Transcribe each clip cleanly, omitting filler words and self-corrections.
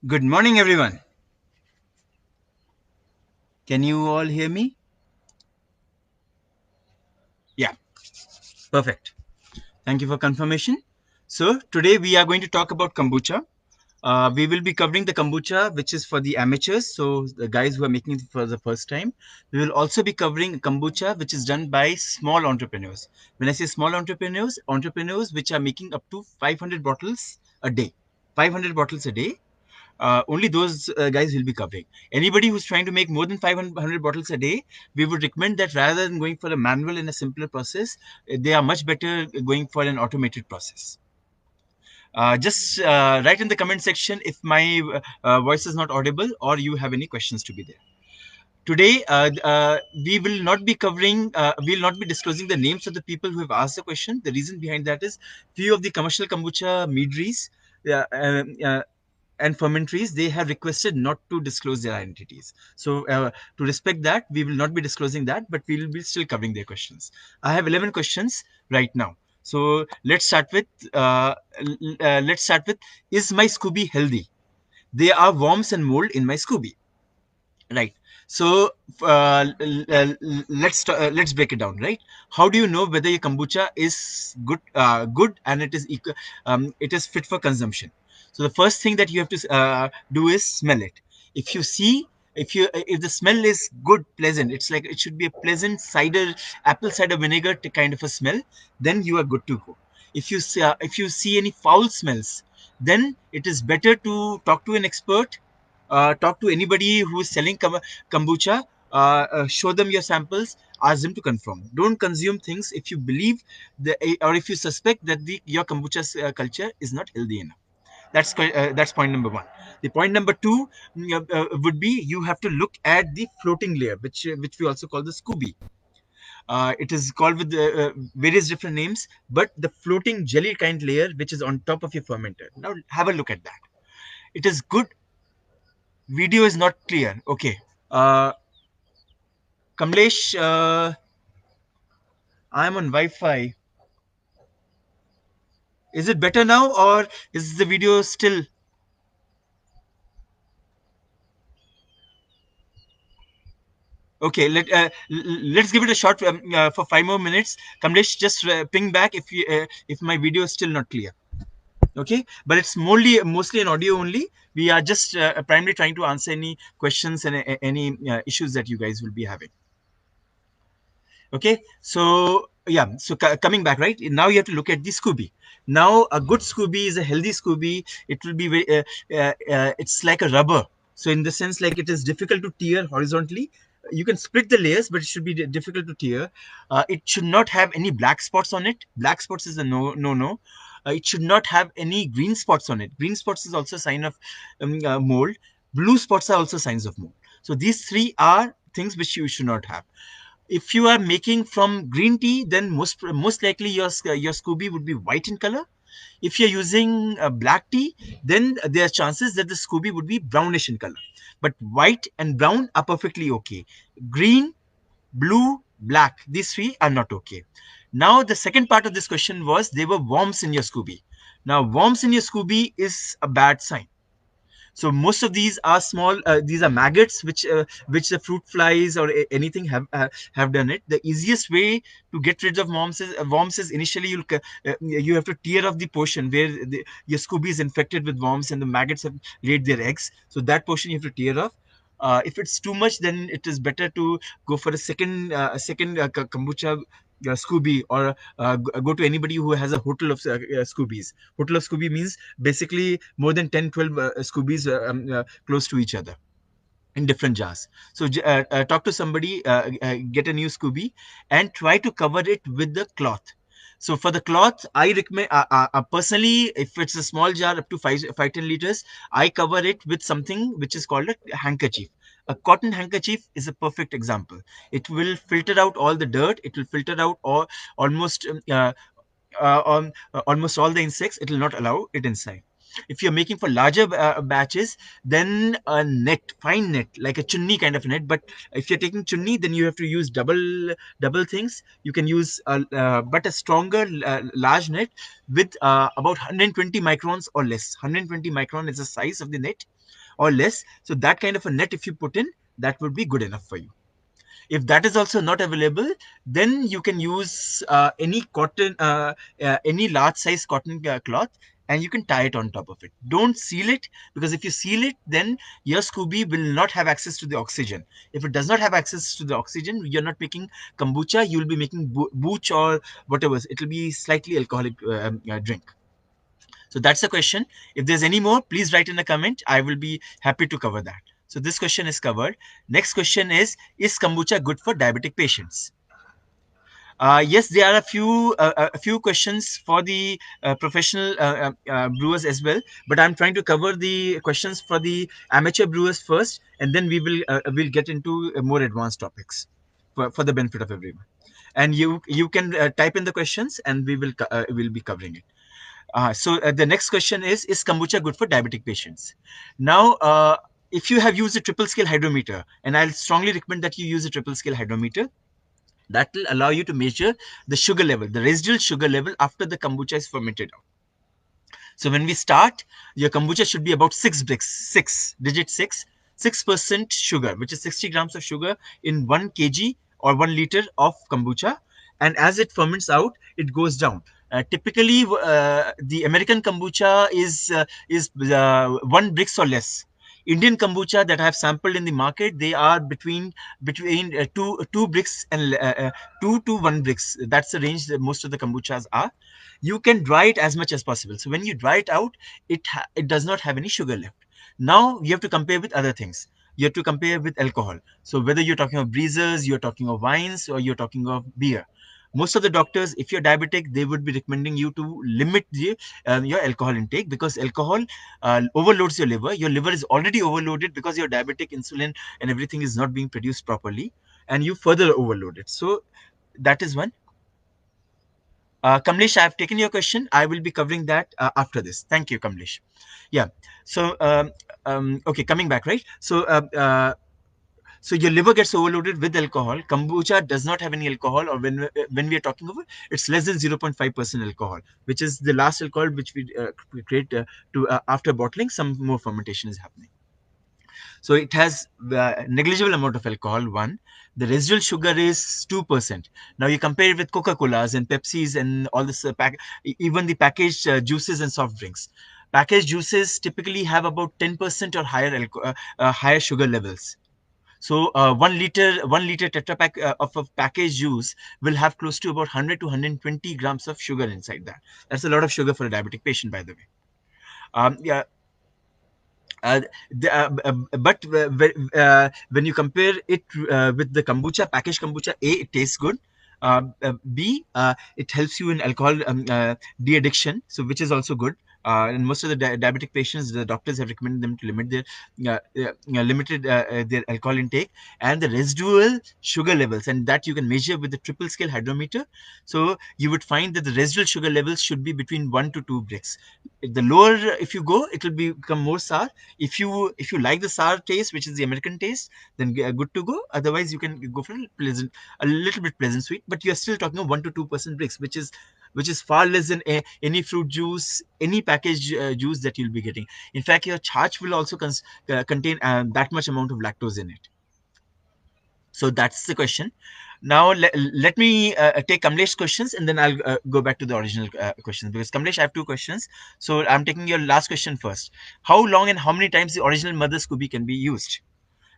Good morning, everyone. Can you all hear me? Yeah, perfect. Thank you for confirmation. So, today we are going to talk about kombucha. We will be covering the kombucha, which is for the amateurs, so the guys who are making it for the first time. We will also be covering kombucha, which is done by small entrepreneurs. When I say small entrepreneurs, entrepreneurs which are making up to 500 bottles a day. 500 bottles a day. Only those guys will be covering. Anybody who's trying to make more than 500 bottles a day, we would recommend that rather than going for a manual and a simpler process, they are much better going for an automated process. Just write in the comment section if my voice is not audible or you have any questions to be there. Today, we will not be covering, we will not be disclosing the names of the people who have asked the question. The reason behind that is few of the commercial kombucha meaderies and fermentaries, they have requested not to disclose their identities. So, to respect that, we will not be disclosing that, but we will be still covering their questions. I have 11 questions right now. So let's start with, is my Scooby healthy? There are worms and mold in my Scooby. Right. So let's break it down. Right. How do you know whether your kombucha is good and it is fit for consumption? So the first thing that you have to do is smell it. If you see if the smell is good, pleasant, it's like it should be a pleasant apple cider vinegar kind of a smell, then you are good to go. If you see any foul smells, then it is better to talk to an expert, talk to anybody who is selling kombucha, show them your samples, ask them to confirm. Don't consume things if you believe or if you suspect that your kombucha culture is not healthy enough. That's point number one. The point number two would be, you have to look at the floating layer, which we also call the Scooby. It is called with various different names, but the floating jelly kind layer which is on top of your fermenter. Now have a look at that. It is good. Video is not clear. Okay. Kamlesh, I'm on Wi-Fi. Is it better now, or is the video still? Okay, let's give it a shot for 5 more minutes. Kamlesh, just ping back if my video is still not clear. Okay, but it's mostly an audio only. We are just primarily trying to answer any questions and any issues that you guys will be having. Okay, so yeah, so coming back, right now you have to look at the Scooby. Now a good Scooby is a healthy Scooby. It will be it's like a rubber, so in the sense, like, it is difficult to tear horizontally. You can split the layers, but it should be difficult to tear. It should not have any black spots on it. Black spots is a no. It should not have any green spots on it. Green spots is also a sign of mold. Blue spots are also signs of mold. So these three are things which you should not have. If you are making from green tea, then most likely your Scooby would be white in color. If you're using black tea, then there are chances that the Scooby would be brownish in color. But white and brown are perfectly okay. Green, blue, black, these three are not okay. Now the second part of this question was, there were worms in your Scooby. Now worms in your Scooby is a bad sign. So most of these are small. These are maggots, which the fruit flies or anything have done it. The easiest way to get rid of worms is initially you have to tear off the portion where your Scooby is infected with worms and the maggots have laid their eggs. So that portion you have to tear off. If it's too much, then it is better to go for a second kombucha Scooby, or go to anybody who has a hotel of Scoobies. Hotel of Scooby means basically more than 10, 12 Scoobies close to each other in different jars. So talk to somebody, get a new Scooby, and try to cover it with the cloth. So for the cloth, I recommend, personally, if it's a small jar up to 5 10 liters, I cover it with something which is called a handkerchief. A cotton handkerchief is a perfect example. It will filter out all the dirt. It will filter out almost almost all the insects. It will not allow it inside. If you're making for larger batches, then a net, fine net, like a chunni kind of net. But if you're taking chunni, then you have to use double things. You can use but a stronger large net with about 120 microns or less. 120 micron is the size of the net or less. So that kind of a net, if you put in, that would be good enough for you. If that is also not available, then you can use any cotton, any large size cotton cloth, and you can tie it on top of it. Don't seal it, because if you seal it, then your Scooby will not have access to the oxygen. If it does not have access to the oxygen, you're not making kombucha, you will be making booch or whatever. It will be slightly alcoholic drink. So that's the question. If there's any more, please write in a comment. I will be happy to cover that. So this question is covered. Next question is kombucha good for diabetic patients? Yes, there are a few questions for the professional brewers as well, but I'm trying to cover the questions for the amateur brewers first, and then we'll get into more advanced topics for the benefit of everyone. And you can type in the questions, and we'll be covering it. So the next question is kombucha good for diabetic patients? Now, if you have used a triple scale hydrometer, and I'll strongly recommend that you use a triple scale hydrometer, that will allow you to measure the sugar level, the residual sugar level after the kombucha is fermented out. So when we start, your kombucha should be about 6% sugar, which is 60 grams of sugar in 1 kg or 1 liter of kombucha. And as it ferments out, it goes down. Typically, the American kombucha is 1 brix or less. Indian kombucha that I have sampled in the market, they are between two bricks and 2 to 1 bricks. That's the range that most of the kombuchas are. You can dry it as much as possible. So when you dry it out, it does not have any sugar left. Now you have to compare with other things. You have to compare with alcohol. So whether you're talking of breezers, you're talking of wines, or you're talking of beer. Most of the doctors, if you're diabetic, they would be recommending you to limit your alcohol intake, because alcohol overloads your liver. Your liver is already overloaded because your diabetic insulin and everything is not being produced properly, and you further overload it. So that is one. Kamlesh, I have taken your question. I will be covering that after this. Thank you, Kamlesh. Yeah. So, okay, coming back, right? So your liver gets overloaded with alcohol. Kombucha does not have any alcohol, or when we are talking about, it's less than 0.5% alcohol, which is the last alcohol which we create to after bottling. Some more fermentation is happening. So it has negligible amount of alcohol. One, the residual sugar is 2%. Now you compare it with Coca-Colas and Pepsis and all this even the packaged juices and soft drinks. Packaged juices typically have about 10% or higher sugar levels. So 1 liter Tetra Pak of packaged juice will have close to about 100 to 120 grams of sugar inside that. That's a lot of sugar for a diabetic patient, by the way. Yeah, uh, but when you compare it with the kombucha, packaged kombucha, A, it tastes good. B, it helps you in alcohol de-addiction, so which is also good. And most of the diabetic patients, the doctors have recommended them to limit their alcohol intake and the residual sugar levels, and that you can measure with the triple scale hydrometer. So you would find that the residual sugar levels should be between 1 to 2 brix. The lower if you go, it will become more sour. If you like the sour taste, which is the American taste, then good to go. Otherwise, you can go for a little bit pleasant sweet, but you are still talking of 1 to 2% bricks, which is far less than any fruit juice, any packaged juice that you'll be getting. In fact, your charge will also contain that much amount of lactose in it. So that's the question. Now let me take Kamlesh's questions, and then I'll go back to the original questions, because Kamlesh, I have two questions. So I'm taking your last question first. How long and how many times the original mother Scooby can be used?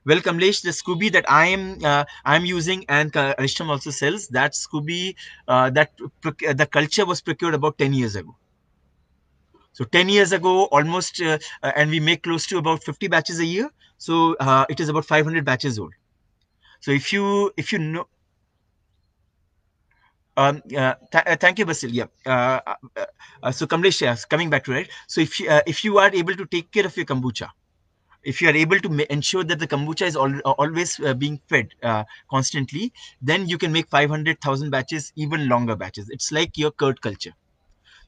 Well, Kamlesh, the Scooby that I'm using, and Aristam also sells that Scooby, the culture was procured about 10 years ago. So 10 years ago, almost, and we make close to about 50 batches a year. So it is about 500 batches old. So if you know, thank you, Basil. Yeah. So Kamlesh, yes, coming back to it. So if you are able to take care of your kombucha, if you are able to ensure that the kombucha is always being fed constantly, then you can make 500,000 batches, even longer batches. It's like your curd culture.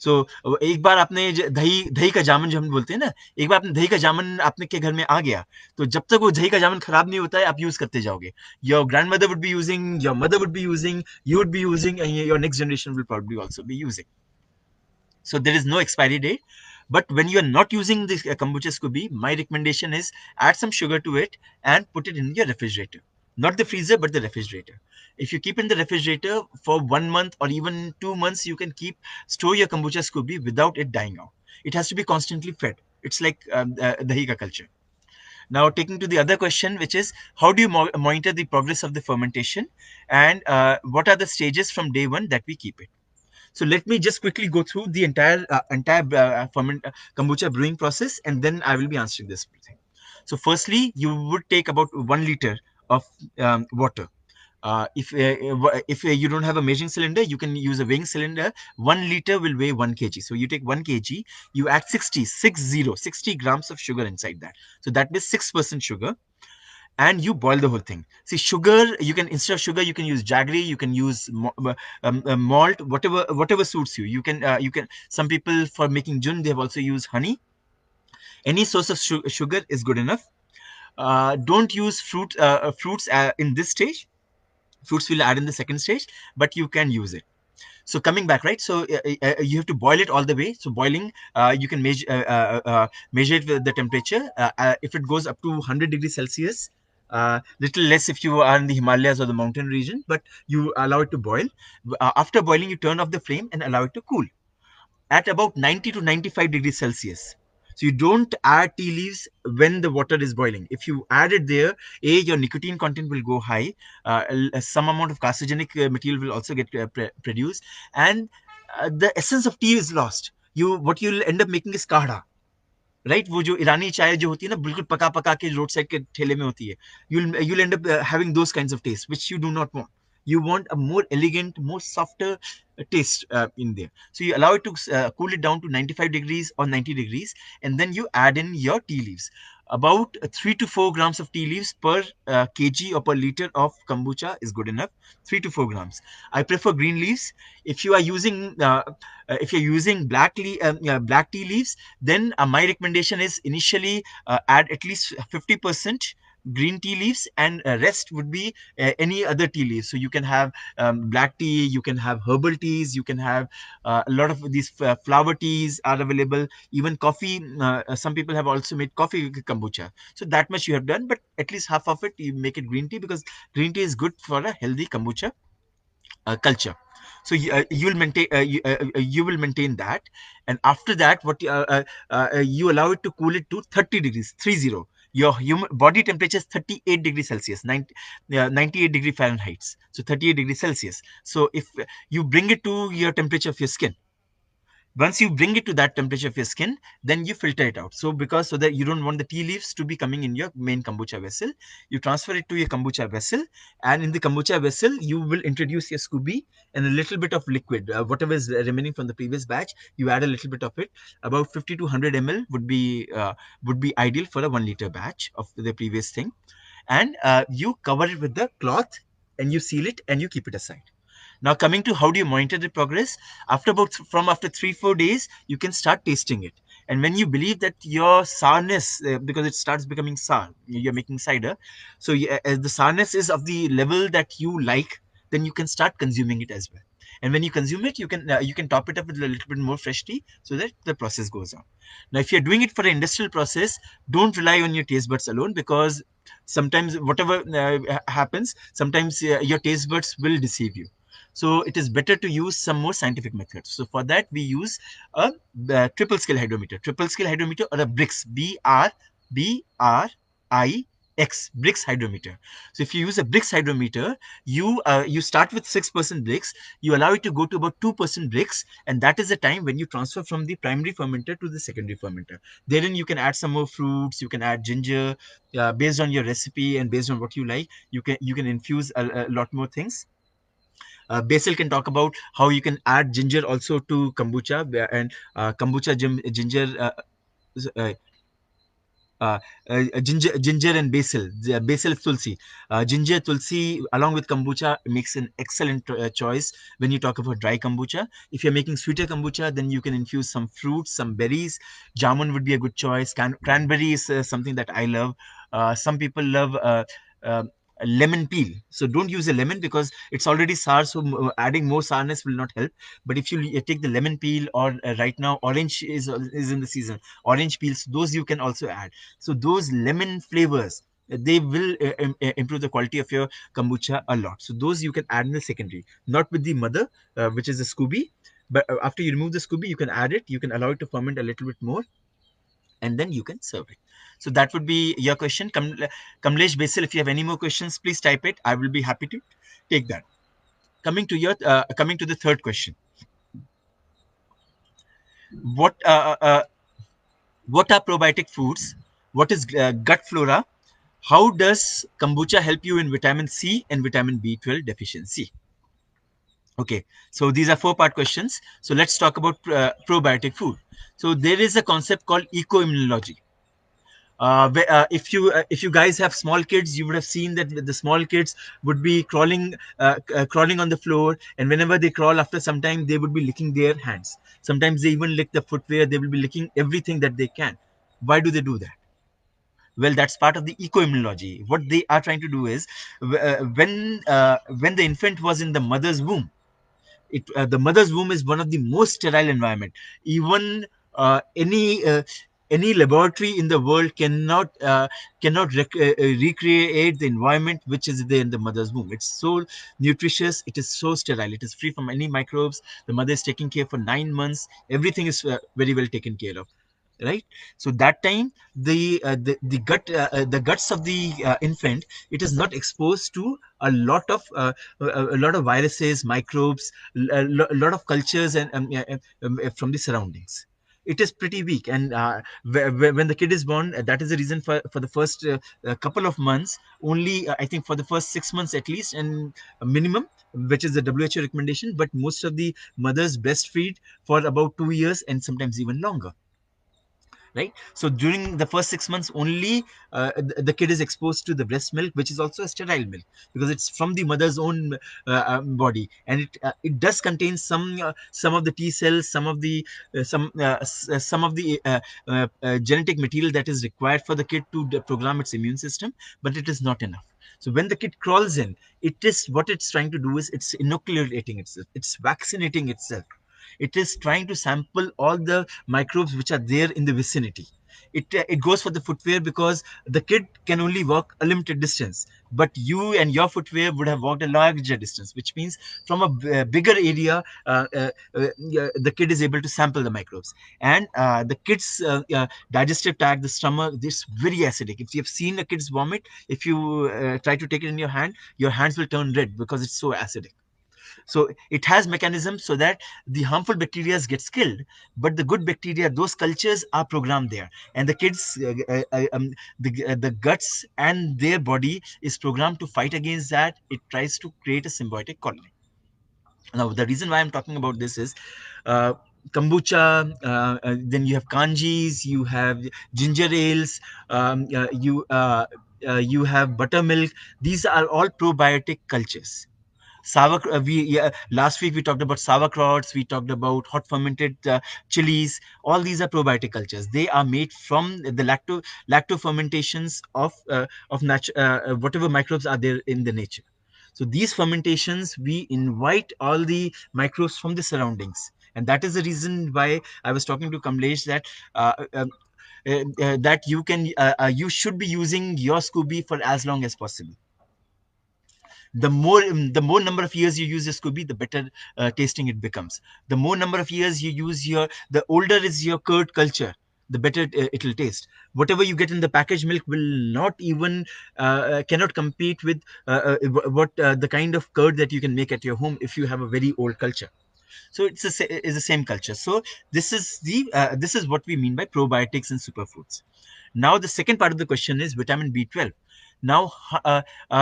सो एक बार आपने दही दही का जामुन जो हम बोलते हैं ना, एक बार आपने दही का जामुन आपने के घर में आ गया, तो जब तक वो दही का जामुन खराब नहीं होता है आप यूज करते जाओगे. Your grand mother would be using, your mother would be using, you would be using, and your next generation will probably also be using. So there is no expiry date. But when you are not using this kombucha scoby, my recommendation is add some sugar to it and put it in your refrigerator. Not the freezer, but the refrigerator. If you keep in the refrigerator for 1 month or even 2 months, you can keep store your kombucha scoby without it dying out. It has to be constantly fed. It's like dahi ka culture. Now, taking to the other question, which is how do you monitor the progress of the fermentation, and what are the stages from day one that we keep it? So let me just quickly go through the entire kombucha brewing process, and then I will be answering this thing. So firstly, you would take about 1 liter of water. If you don't have a measuring cylinder, you can use a weighing cylinder. 1 liter will weigh 1 kg. So you take 1 kg, you add 60 grams of sugar inside that. So that is 6% sugar, and you boil the whole thing. See, sugar, you can, instead of sugar, you can use jaggery, you can use malt, whatever suits you. You can, some people for making jun, they have also used honey. Any source of sugar is good enough. Don't use fruits in this stage. Fruits will add in the second stage, but you can use it. So coming back, right? So you have to boil it all the way. So boiling, you can measure it with the temperature. If it goes up to 100 degrees Celsius, little less if you are in the Himalayas or the mountain region, but you allow it to boil. After boiling, you turn off the flame and allow it to cool at about 90 to 95 degrees Celsius. So you don't add tea leaves when the water is boiling. If you add it there, your nicotine content will go high. Some amount of carcinogenic material will also get produced, and the essence of tea is lost. What you'll end up making is kahda. Right, वो जो ईरानी चाय जो होती है ना, बिल्कुल पका पका के रोड साइड के ठेले में होती है, you'll end up having those kinds of taste which you do not want. You want a more elegant, more softer taste in there. So you allow it to cool it down to 95 degrees or 90 degrees, and then you add in your tea leaves. About 3 to 4 grams of tea leaves per kg or per liter of kombucha is good enough. 3 to 4 grams. I prefer green leaves. If you are using if you're using black tea leaves, then my recommendation is initially add at least 50% green tea leaves, and rest would be any other tea leaves. So you can have black tea, you can have herbal teas, you can have a lot of these flower teas are available. Even coffee, some people have also made coffee kombucha. So that much you have done, but at least half of it you make it green tea, because green tea is good for a healthy kombucha culture. So you will maintain that, and after that, you allow it to cool it to 30 degrees, 30. Your body temperature is 38 degrees Celsius, 98 degree Fahrenheit. So 38 degrees Celsius. So if you bring it to your temperature of your skin, once you bring it to that temperature of your skin, then you filter it out. So because, so that you don't want the tea leaves to be coming in your main kombucha vessel, you transfer it to your kombucha vessel, and in the kombucha vessel you will introduce your scooby and a little bit of liquid, whatever is remaining from the previous batch. You add a little bit of it. About 50 to 100 ml would be ideal for a 1 liter batch of the previous thing, and you cover it with the cloth, and you seal it, and you keep it aside. Now coming to how do you monitor the progress? After 3-4 days, you can start tasting it. And when you believe that your sourness, because it starts becoming sour, you're making cider, so as the sourness is of the level that you like, then you can start consuming it as well. And when you consume it, you can top it up with a little bit more fresh tea, so that the process goes on. Now, if you're doing it for an industrial process, don't rely on your taste buds alone, because sometimes whatever happens, sometimes your taste buds will deceive you. So it is better to use some more scientific methods. So for that, we use triple scale hydrometer, or a brix, BRIX, brix hydrometer. So if you use a brix hydrometer, you start with 6% brix, you allow it to go to about 2% brix, and that is the time when you transfer from the primary fermenter to the secondary fermenter. Therein you can add some more fruits, you can add ginger, based on your recipe and based on what you like. You can infuse a lot more things. Basil can talk about how you can add ginger also to kombucha, and ginger. Uh, uh, ginger and basil. Basil is tulsi. Ginger, tulsi, along with kombucha makes an excellent choice when you talk about dry kombucha. If you're making sweeter kombucha, then you can infuse some fruits, some berries. Jamun would be a good choice. Cranberry is something that I love. Some people love uh, lemon peel. So don't use a lemon because it's already sour. So adding more sourness will not help. But if you take the lemon peel, or right now orange is in the season, orange peels, those you can also add. So those lemon flavors, they will improve the quality of your kombucha a lot. So those you can add in the secondary, not with the mother, which is the SCOBY. But after you remove the SCOBY, you can add it. You can allow it to ferment a little bit more, and then you can serve it. So that would be your question. Kamlesh, Basil, if you have any more questions, please type it. I will be happy to take that. Coming to the third question, what uh, uh, uh, what are probiotic foods? What is gut flora? How does kombucha help you in vitamin C and vitamin B12 deficiency? Okay, so these are four-part questions. So let's talk about probiotic food. So there is a concept called ecoimmunology. If you guys have small kids, you would have seen that the small kids would be crawling on the floor, and whenever they crawl, after some time they would be licking their hands. Sometimes they even lick the footwear. They will be licking everything that they can. Why do they do that? Well, that's part of the ecoimmunology. What they are trying to do is, when the infant was in the mother's womb, the mother's womb is one of the most sterile environment. Even any laboratory in the world cannot recreate the environment which is there in the mother's womb. It's so nutritious, it is so sterile, it is free from any microbes. The mother is taking care for 9 months. Everything is very well taken care of, right? So that time the guts of the infant, it is not exposed to a lot of viruses, microbes, a lot of cultures, and from the surroundings. It is pretty weak, and when the kid is born, that is the reason for the first couple of months only. I think for the first 6 months at least, and minimum, which is the WHO recommendation. But most of the mothers breastfeed for about 2 years and sometimes even longer, right? So during the first 6 months only, the kid is exposed to the breast milk, which is also a sterile milk because it's from the mother's own body, and it does contain some of the T cells, some of the genetic material that is required for the kid to program its immune system, but it is not enough. So when the kid crawls in, it is what it's trying to do is it's inoculating itself, it's vaccinating itself. It is trying to sample all the microbes which are there in the vicinity. It goes for the footwear because the kid can only walk a limited distance, but you and your footwear would have walked a larger distance, which means from a bigger area, yeah, the kid is able to sample the microbes. And the kid's digestive tract, the stomach, this very acidic. If you have seen a kid's vomit, if you try to take it in your hands will turn red because it's so acidic. So it has mechanisms so that the harmful bacteria gets killed, but the good bacteria, those cultures are programmed there, and the kids the guts and their body is programmed to fight against that. It tries to create a symbiotic colony. Now the reason why I'm talking about this is uh, kombucha, then you have kanjis, you have ginger ales, you have buttermilk. These are all probiotic cultures. Last week we talked about sauerkrauts, we talked about hot fermented chilies. All these are probiotic cultures. They are made from the lacto fermentations of whatever microbes are there in the nature. So these fermentations, we invite all the microbes from the surroundings, and that is the reason why I was talking to Kamlesh that that you should be using your SCOBY for as long as possible. The more number of years you use your SCOBY, the better tasting it becomes. The more number of years you use the older is your curd culture, the better it will taste. Whatever you get in the packaged milk will not even cannot compete with what the kind of curd that you can make at your home if you have a very old culture. So it's the same culture. So this is what we mean by probiotics and superfoods. Now the second part of the question is vitamin B12. Now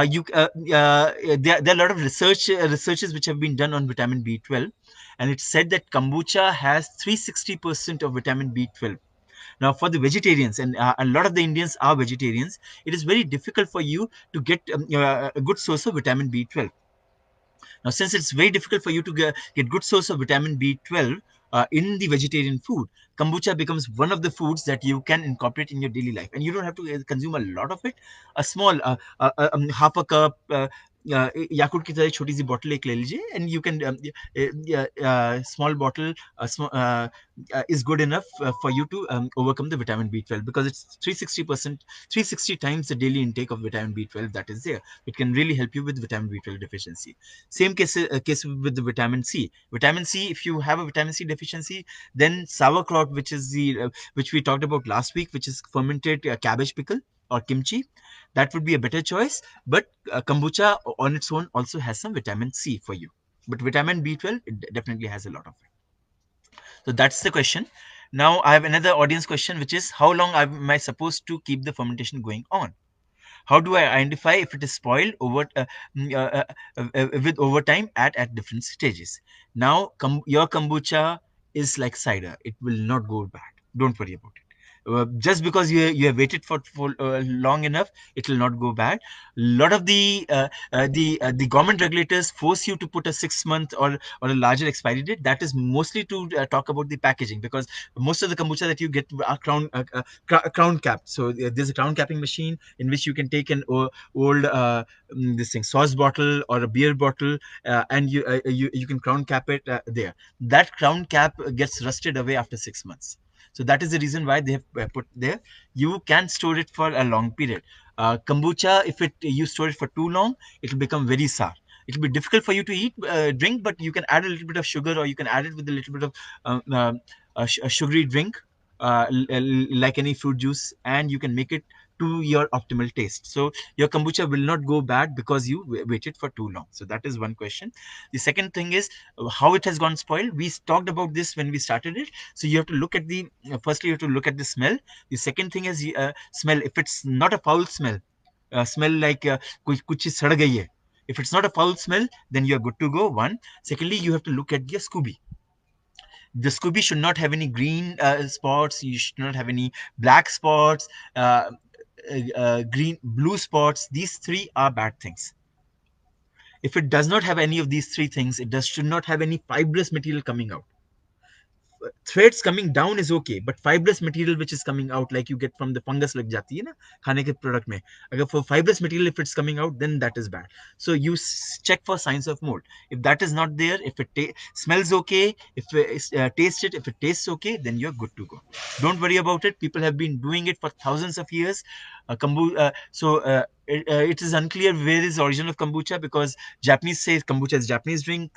you there are a lot of researches which have been done on vitamin B12, and it's said that kombucha has 360% of vitamin B12. Now, for the vegetarians, and a lot of the Indians are vegetarians, it is very difficult for you to get a good source of vitamin B12. Now, since it's very difficult for you to get good source of vitamin B12 in the vegetarian food, kombucha becomes one of the foods that you can incorporate in your daily life, and you don't have to consume a lot of it. A small half a cup. याकुट की तरह छोटी सी bottle एक ले लीजिए, and you can small bottle is good enough for you to overcome the vitamin B12, because it's 360%, 360 times the daily intake of vitamin B12 that is there. It can really help you with vitamin B12 deficiency. Same case with the vitamin C. Vitamin C, if you have a vitamin C deficiency, then sauerkraut, which we talked about last week, which is fermented cabbage pickle or kimchi, that would be a better choice. But kombucha on its own also has some vitamin C for you. But vitamin B12, it definitely has a lot of it. So that's the question. Now I have another audience question, which is how long am I supposed to keep the fermentation going on? How do I identify if it is spoiled mm, uh, with overtime at different stages? Now, your kombucha is like cider; it will not go bad. Don't worry about it. Just because you have waited for long enough, it will not go bad. A lot of the government regulators force you to put a 6 month or a larger expiry date. That is mostly to talk about the packaging, because most of the kombucha that you get are crown capped. So there's a crown capping machine in which you can take an old this thing sauce bottle or a beer bottle, and you can crown cap it there. That crown cap gets rusted away after 6 months. So that is the reason why they have put there. You can store it for a long period. Kombucha, if it you store it for too long, it will become very sour. It will be difficult for you to drink, but you can add a little bit of sugar, or you can add it with a little bit of a sugary drink, like any fruit juice, and you can make it to your optimal taste. So your kombucha will not go bad because you waited for too long. So that is one question. The second thing is how it has gone spoiled. We talked about this when we started it. So you have to look at the firstly you have to look at the smell. The second thing is smell. If it's not a foul smell, smell like kuch चीज सड़ गई है. If it's not a foul smell, then you are good to go. One. Secondly, you have to look at the Scooby. The Scooby should not have any green spots. You should not have any black spots, green, blue spots. These three are bad things. If it does not have any of these three things, it does should not have any fibrous material coming out. Threads coming down is okay, but fibrous material which is coming out, like you get from the fungus lag jati hai na khane ke product mein, agar for fibrous material if it's coming out, then that is bad. So you check for signs of mold. If that is not there, if it smells okay, if taste it, if it tastes okay, then you're good to go. Don't worry about it. People have been doing it for thousands of years. It is unclear where is the origin of kombucha, because Japanese say kombucha is Japanese drink,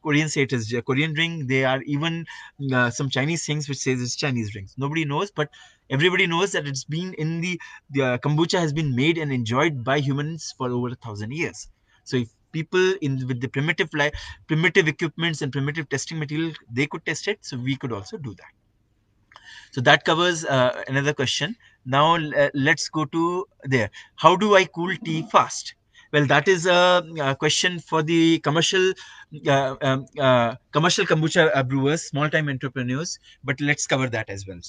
Korean say it is Korean drink. There are even some Chinese things which says it's Chinese drinks. Nobody knows, but everybody knows that it's been in the kombucha has been made and enjoyed by humans for over 1,000 years. So if people in with the primitive equipments and primitive testing material, they could test it, so we could also do that. So that covers another question. Now let's go to there. How do I cool tea fast? Well, that is a question for the commercial kombucha brewers, small time entrepreneurs. But let's cover that as well.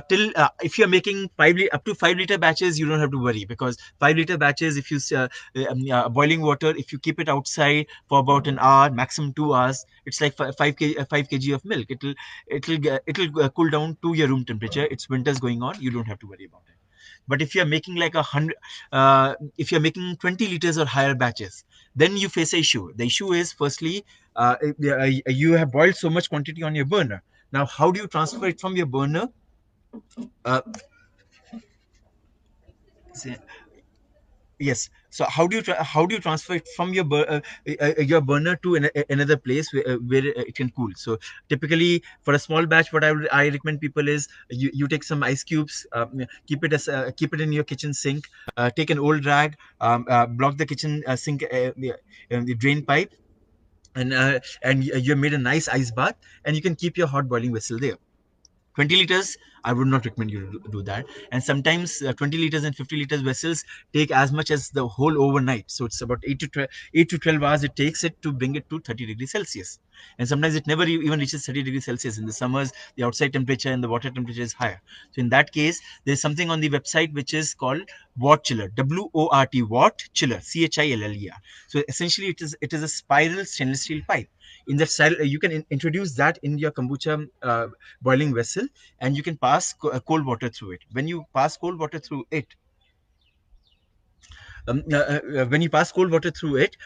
Till if you're making up to 5 liter batches, you don't have to worry, because 5 liter batches, if you boiling water, if you keep it outside for about an hour, maximum 2 hours, it's like 5 kg of milk. It'll cool down to your room temperature. It's winters going on, you don't have to worry about it. But if you're making like if you're making 20 liters or higher batches, then you face a issue. The issue is firstly, you have boiled so much quantity on your burner. Now, how do you transfer it from your burner? Uh, yes. So how do you transfer it from your burner to another place where it can cool? So typically for a small batch, what I recommend people is you take some ice cubes, keep it in your kitchen sink, take an old rag, block the kitchen sink, the drain pipe, and you made a nice ice bath, and you can keep your hot boiling vessel there. 20 liters, I would not recommend you to do that. And sometimes 20 liters and 50 liters vessels take as much as the whole overnight. So it's about 8 to 12 hours it takes it to bring it to 30 degrees Celsius. And sometimes it never even reaches 30 degrees Celsius. In the summers, the outside temperature and the water temperature is higher. So in that case, there's something on the website which is called Wort Chiller, WORT, Wort Chiller, CHILLER. So essentially, it is a spiral stainless steel pipe. In that style, you can introduce that in your kombucha boiling vessel, and you can pass cold water through it. When you pass cold water through it, when you pass cold water through it,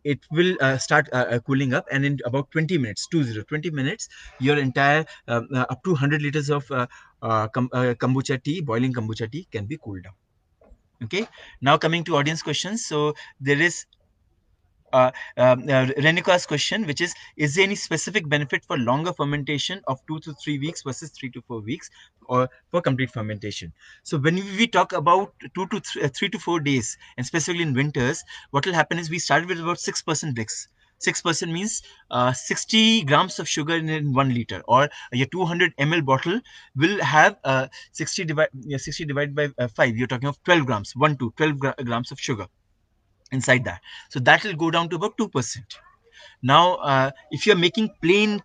it will start cooling up, and in about 20 minutes, 20 minutes, your entire up to 100 liters of kombucha tea, boiling kombucha tea, can be cooled down. Okay, now coming to audience questions. So there is Renika's question, which is there any specific benefit for longer fermentation of 2 to 3 weeks versus 3 to 4 weeks, or for complete fermentation? So when we talk about 3 to 4 days, and specifically in winters, what will happen is we started with about 6% Brix. 6% means 60 grams of sugar in 1 liter, or your 200 ml bottle will have 60 divided by 5. You're talking of 12 grams, 1 to 12 grams of sugar inside that. So that will go down to about 2%. Now if you're making plain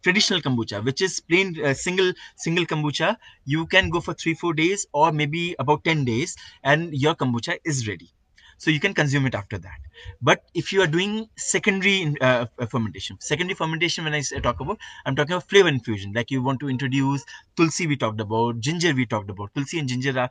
traditional kombucha, which is plain single kombucha, you can go for 3 4 days or maybe about 10 days, and your kombucha is ready, so you can consume it after that. But if you are doing secondary fermentation, when I talk about, I'm talking about flavor infusion. Like you want to introduce tulsi, we talked about ginger, we talked about tulsi and ginger are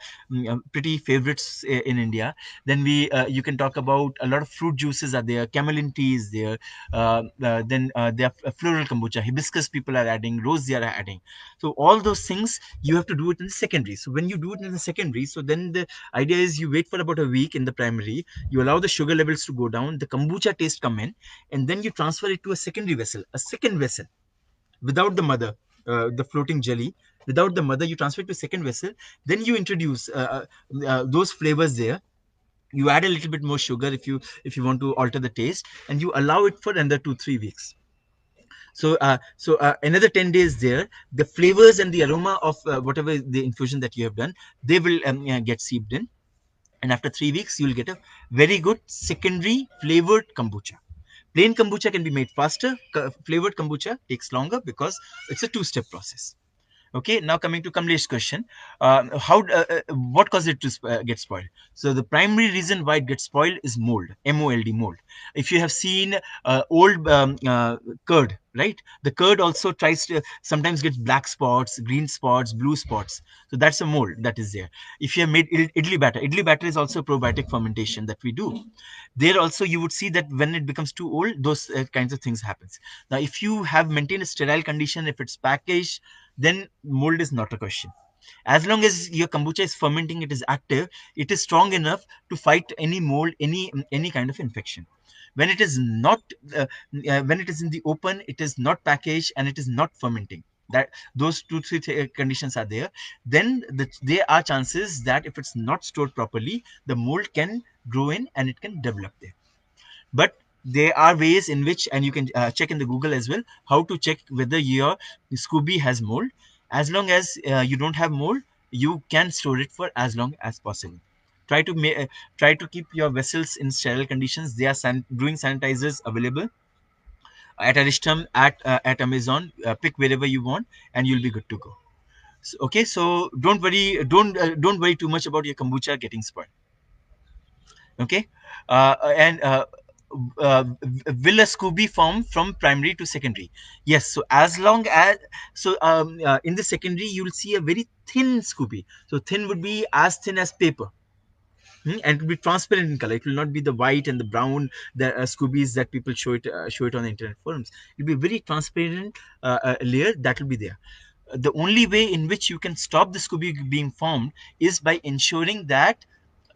pretty favorites in India. Then you can talk about a lot of fruit juices are there, camelin tea is there. Then there are floral kombucha, hibiscus people are adding, rose they are adding. So all those things you have to do it in the secondary. So when you do it in the secondary, so then the idea is you wait for about a week in the primary, you allow the sugar levels to go down, the kombucha taste come in, and then you transfer it to a secondary vessel, a second vessel, without the mother, the floating jelly. Without the mother, you transfer it to a second vessel. Then you introduce those flavors there. You add a little bit more sugar if you want to alter the taste, and you allow it for another 2 3 weeks. So another 10 days there, the flavors and the aroma of whatever the infusion that you have done, they will get seeped in, and after 3 weeks you'll get a very good secondary flavored kombucha. Plain kombucha can be made faster. Flavored kombucha takes longer because it's a two-step process. Okay, now coming to Kamlesh's question, what causes it to get spoiled? So the primary reason why it gets spoiled is mold, MOLD, mold. If you have seen old curd, right? The curd also tries to sometimes gets black spots, green spots, blue spots. So that's a mold that is there. If you have made idli batter is also probiotic fermentation that we do. There also you would see that when it becomes too old, those kinds of things happens. Now, if you have maintained a sterile condition, if it's packaged, then mold is not a question. As long as your kombucha is fermenting, it is active, it is strong enough to fight any mold, any kind of infection. When it is not when it is in the open, it is not packaged, and it is not fermenting, that those two three conditions are there, then there are chances that if it's not stored properly, the mold can grow in and it can develop there. But there are ways in which, and you can check in the Google as well, how to check whether your Scooby has mold. As long as you don't have mold, you can store it for as long as possible. Try to keep your vessels in sterile conditions. There are brewing sanitizers available at Aristam, at Amazon. Pick wherever you want, and you'll be good to go. So, okay, so don't worry too much about your kombucha getting spoiled. Okay, and will a Scooby form from primary to secondary? Yes. So as long as, in the secondary you'll see a very thin Scooby. So thin would be as thin as paper. And it will be transparent in color. It will not be the white and the brown, the Scoobies that people show it on the internet forums. It will be a very transparent layer that will be there. The only way in which you can stop the Scooby being formed is by ensuring that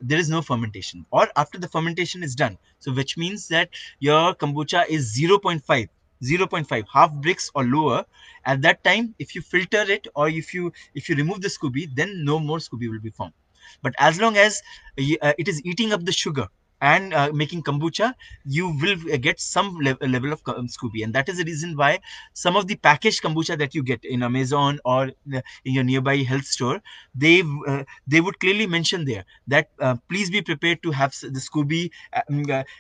there is no fermentation, or after the fermentation is done, so which means that your kombucha is 0.5 half Brix or lower. At that time, if you filter it, or if you remove the Scooby, then no more Scooby will be formed. But as long as it is eating up the sugar, and making kombucha, you will get some level of Scooby, and that is the reason why some of the packaged kombucha that you get in Amazon or in your nearby health store, they would clearly mention there that please be prepared to have the Scooby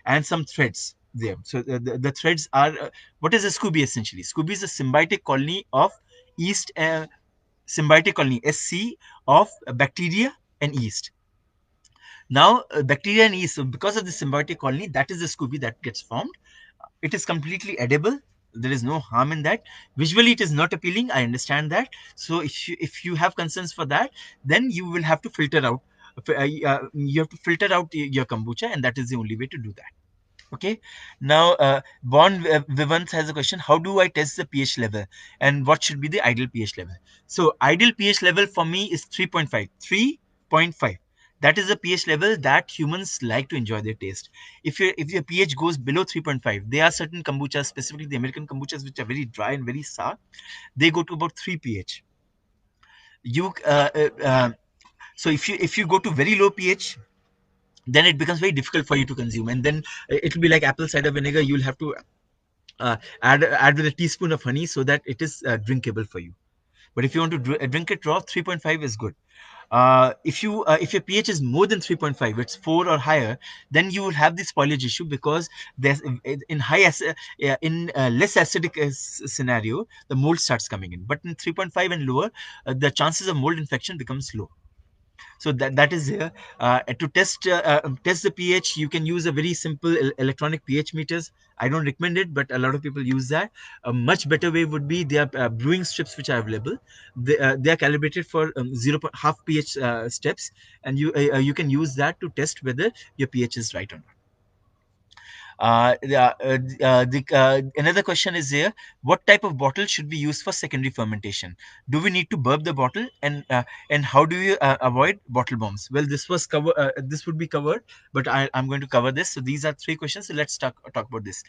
and some threads there. So the threads are what is a Scooby essentially? Scooby is a symbiotic colony of yeast, symbiotic colony SC of bacteria and yeast. Now, bacteria and yeast, so because of the symbiotic colony, that is the Scooby that gets formed. It is completely edible. There is no harm in that. Visually, it is not appealing. I understand that. So, if you have concerns for that, then you will have to filter out. You have to filter out your kombucha, and that is the only way to do that. Okay. Now, Bon Vivant has a question. How do I test the pH level, and what should be the ideal pH level? So, ideal pH level for me is 3.5. 3.5. That is the pH level that humans like to enjoy their taste. If your pH goes below 3.5, there are certain kombuchas, specifically the American kombuchas, which are very dry and very sour. They go to about 3 pH. You so if you go to very low pH, then it becomes very difficult for you to consume, and then it will be like apple cider vinegar. You'll have to add with a teaspoon of honey so that it is drinkable for you. But if you want to drink it raw, 3.5 is good. If your pH is more than 3.5, it's 4 or higher, then you will have the spoilage issue, because there's in less acidic scenario, the mold starts coming in. But in 3.5 and lower, the chances of mold infection becomes low. So that is there. To test the pH, you can use a very simple electronic pH meters. I don't recommend it, but a lot of people use that. A much better way would be there are brewing strips which are available. They are calibrated for 0.5 pH steps, and you can use that to test whether your pH is right or not. Another question is here: what type of bottle should be used for secondary fermentation? Do we need to burp the bottle, and how do you avoid bottle bombs? Well, this would be covered, but I'm going to cover this. So these are three questions. So let's talk about this.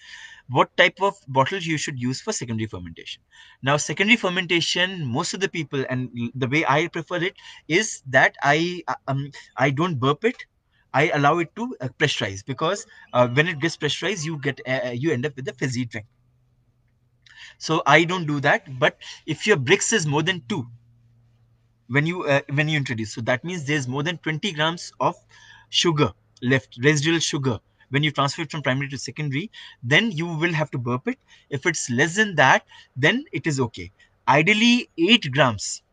What type of bottles you should use for secondary fermentation? Now, secondary fermentation, most of the people, and the way I prefer it, is that I don't burp it. I allow it to pressurize, because when it gets pressurized, you end up with a fizzy drink. So I don't do that. But if your Brix is more than 2 when you introduce, so that means there's more than 20 grams of sugar left, residual sugar, when you transfer it from primary to secondary, then you will have to burp it. If it's less than that, then it is okay. Ideally, 8 grams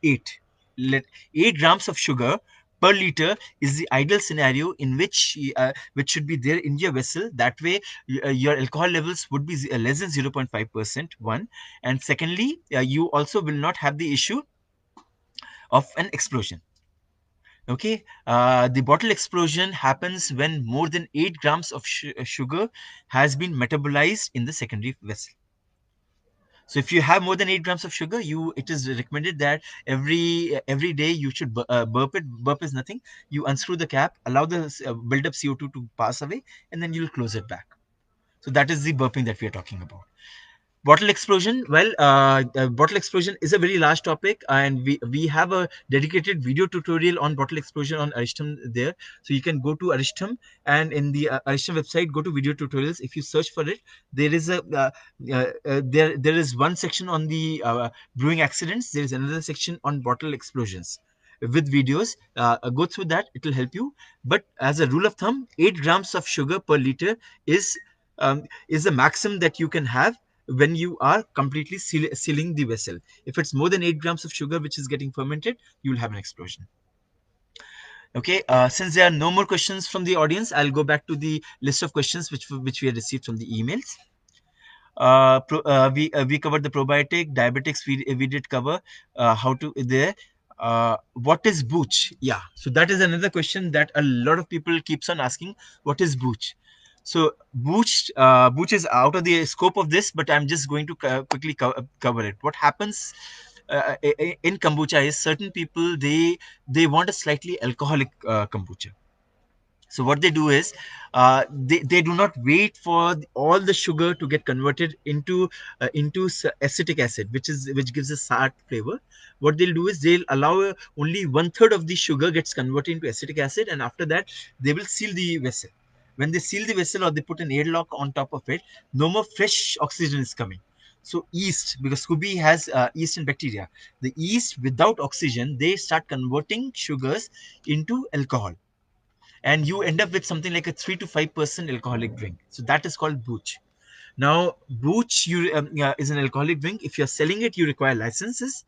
8 let 8 grams of sugar per liter is the ideal scenario, in which should be there in your vessel. That way, your alcohol levels would be less than 0.5%, one, and secondly, you also will not have the issue of an explosion. Okay. The bottle explosion happens when more than 8 grams of sugar has been metabolized in the secondary vessel. So if you have more than 8 grams of sugar, it is recommended that every day you should burp it. Burp is nothing. You unscrew the cap, allow the build up CO2 to pass away, and then you'll close it back. So that is the burping that we are talking about. Bottle explosion. Well, bottle explosion is a very large topic, and we have a dedicated video tutorial on bottle explosion on Aristom there. So you can go to Aristom, and in the Aristom website, go to video tutorials. If you search for it, there is there is one section on the brewing accidents. There is another section on bottle explosions with videos. Go through that; it will help you. But as a rule of thumb, 8 grams of sugar per liter is is the maximum that you can have when you are completely sealing the vessel. If it's more than 8 grams of sugar which is getting fermented, you will have an explosion. Okay, since there are no more questions from the audience, I'll go back to the list of questions which we had received from the emails. We covered the probiotic, diabetics. We did cover how to there. What is booch? Yeah, so that is another question that a lot of people keeps on asking. What is booch? So booch is out of the scope of this, but I'm just going to quickly cover it. What happens in kombucha is certain people they want a slightly alcoholic kombucha. So what they do is they do not wait for all the sugar to get converted into acetic acid, which gives a sour flavor. What they'll do is they'll allow only one third of the sugar gets converted into acetic acid, and after that they will seal the vessel. When they seal the vessel or they put an airlock on top of it, no more fresh oxygen is coming. So yeast, because SCOBY has yeast and bacteria, the yeast without oxygen, they start converting sugars into alcohol, and you end up with something like a 3 to 5% alcoholic drink. So that is called booch. Now, booch is an alcoholic drink. If you're selling it, you require licenses.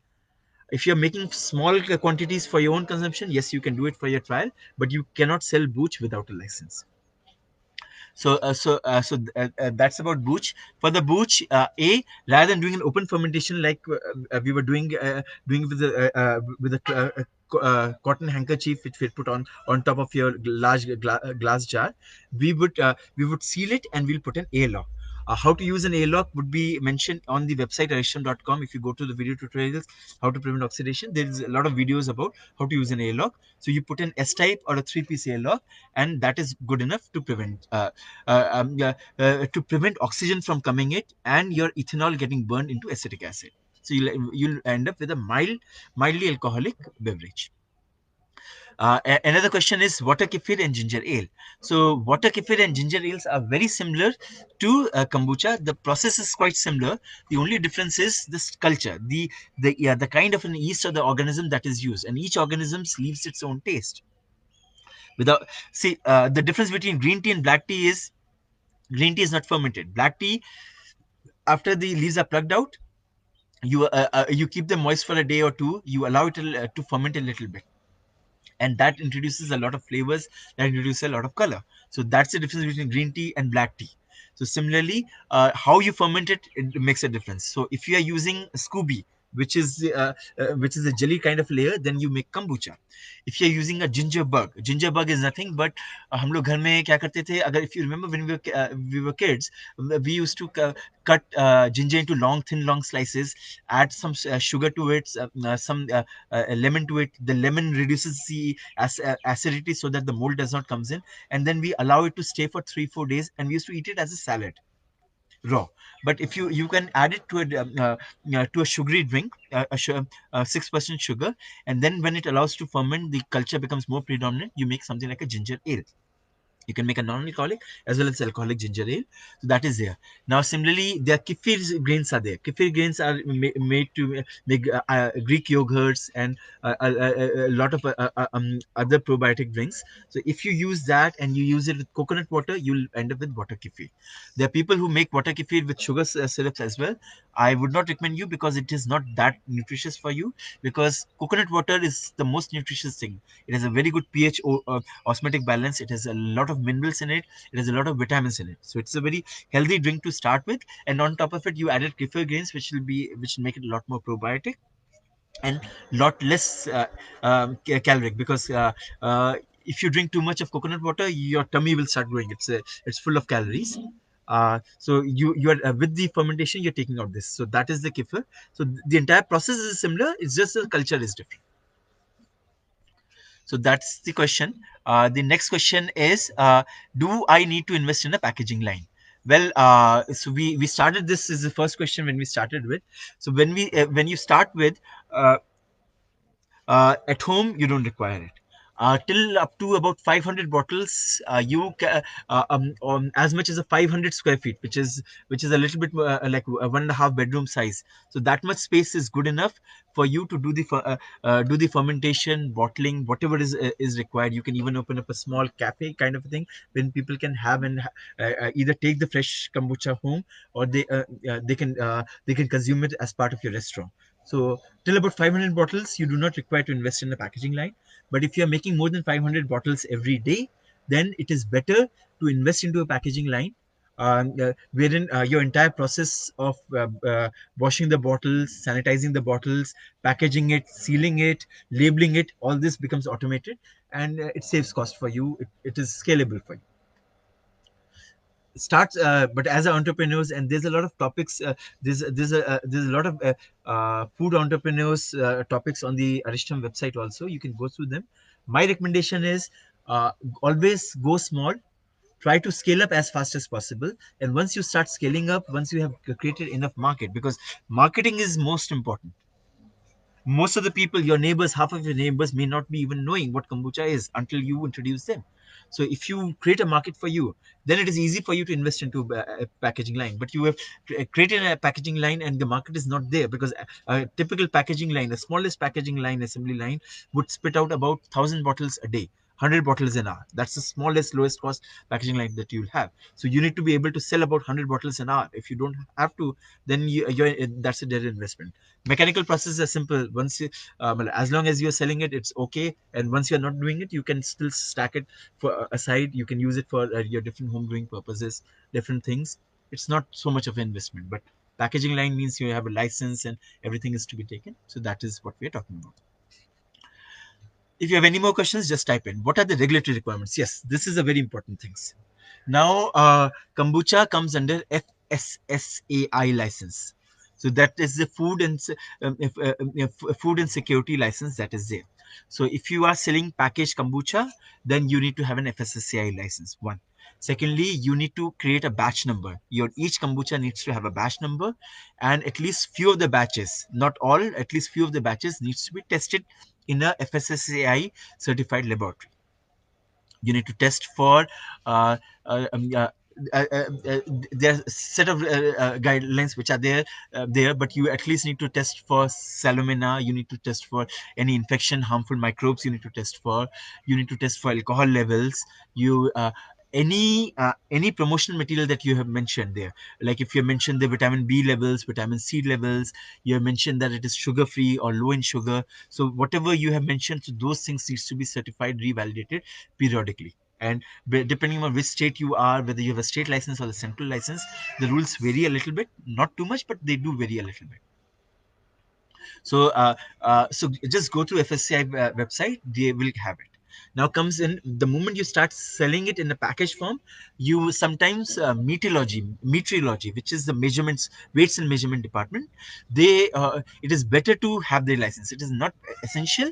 If you're making small quantities for your own consumption, yes, you can do it for your trial, but you cannot sell booch without a license. That's about booch. For the booch, rather than doing an open fermentation like we were doing with a cotton handkerchief which we put on top of your large glass jar, we would seal it and we'll put an airlock. How to use an airlock would be mentioned on the website aristam.com. If you go to the video tutorials, how to prevent oxidation, there is a lot of videos about how to use an airlock. So you put an S-type or a three-piece airlock, and that is good enough to prevent oxygen from coming in and your ethanol getting burned into acetic acid. So you'll end up with a mildly alcoholic beverage. Another question is water kefir and ginger ale. So water kefir and ginger ales are very similar to kombucha. The process is quite similar. The only difference is this culture, the kind of an yeast or the organism that is used, and each organism leaves its own taste. Without see the difference between green tea and black tea is green tea is not fermented. Black tea, after the leaves are plucked out, you keep them moist for a day or two. You allow it to ferment a little bit, and that introduces a lot of flavors, that introduces a lot of color. So that's the difference between green tea and black tea. So similarly, how you ferment it makes a difference. So if you are using scooby, which is a jelly kind of layer, then you make kombucha. If you're using a ginger bug is nothing but हम लोग घर में क्या करते थे, अगर if you remember when we were kids, we used to cut ginger into long slices, add some sugar to it, some lemon to it. The lemon reduces the acidity so that the mold does not comes in, and then we allow it to stay for 3 4 days, and we used to eat it as a salad raw. But if you can add it to a sugary drink, 6% sugar, and then when it allows to ferment, the culture becomes more predominant. You make something like a ginger ale. You can make a non-alcoholic as well as alcoholic ginger ale. So that is there. Now, similarly, there kefir grains are there. Kefir grains are made to make Greek yogurts and a lot of other probiotic drinks. So if you use that and you use it with coconut water, you'll end up with water kefir. There are people who make water kefir with sugar syrups as well. I would not recommend you because it is not that nutritious for you, because coconut water is the most nutritious thing. It has a very good pH osmotic balance. It has a lot of minerals in it. It has a lot of vitamins in it. So it's a very healthy drink to start with. And on top of it, you added kefir grains, which will make it a lot more probiotic and lot less caloric, because if you drink too much of coconut water, your tummy will start growing. It's full of calories. So you are with the fermentation, you're taking out this. So that is the kefir. So the entire process is similar. It's just the culture is different. So that's the question. The next question is, do I need to invest in a packaging line? Well, so we started, this is the first question when we started with. So when you start with uh, at home, you don't require it. Till up to about 500 bottles, as much as a 500 square feet, which is a little bit like a 1.5 bedroom size. So that much space is good enough for you to do the fermentation, bottling, whatever is required. You can even open up a small cafe kind of a thing when people can have and either take the fresh kombucha home, or they can consume it as part of your restaurant. So till about 500 bottles, you do not require to invest in a packaging line. But if you are making more than 500 bottles every day, then it is better to invest into a packaging line, wherein your entire process of washing the bottles, sanitizing the bottles, packaging it, sealing it, labeling it, all this becomes automated, and it saves cost for you. It is scalable for you. Starts But as entrepreneurs, and there's a lot of topics, there's a lot of food entrepreneurs topics on the Aristam website also. You can go through them. My recommendation is, uh, always go small, try to scale up as fast as possible, and once you start scaling up, once you have created enough market, because marketing is most important. Most of the people, your neighbors, half of your neighbors may not be even knowing what kombucha is until you introduce them. So if you create a market for you, then it is easy for you to invest into a packaging line. But you have created a packaging line and the market is not there, because a typical packaging line, the smallest packaging line, assembly line, would spit out about 1,000 bottles a day, 100 bottles an hour. That's the smallest, lowest cost packaging line that you'll have. So you need to be able to sell about 100 bottles an hour. If you don't have to, then that's a dead investment. Mechanical processes are simple. Once you, as long as you're selling it, it's okay. And once you're not doing it, you can still stack it for aside. You can use it for your different home brewing purposes, different things. It's not so much of an investment. But packaging line means you have a license and everything is to be taken. So that is what we're talking about. If you have any more questions, just type in. What are the regulatory requirements? Yes, this is a very important thing. Now, kombucha comes under FSSAI license. So that is the food and security license that is there. So if you are selling packaged kombucha, then you need to have an FSSAI license. One. Secondly, you need to create a batch number. Your each kombucha needs to have a batch number, and at least few of the batches, not all, at least few of the batches needs to be tested in a FSSAI certified laboratory. You need to test for uh, uh, um, uh, there are a set of guidelines which are there, but you at least need to test for salmonella. You need to test for any infection, harmful microbes. You need to test for alcohol levels. You any promotional material that you have mentioned there, like if you mentioned the vitamin B levels, vitamin C levels, you have mentioned that it is sugar free or low in sugar. So whatever you have mentioned, so those things needs to be certified, revalidated periodically. And depending on which state you are, whether you have a state license or the central license, the rules vary a little bit, not too much, but they do vary a little bit. So just go to FSCI website, they will have it. Now comes in the moment you start selling it in a package form, you sometimes meteorology, which is the measurements, weights and measurement department. It is better to have their license. It is not essential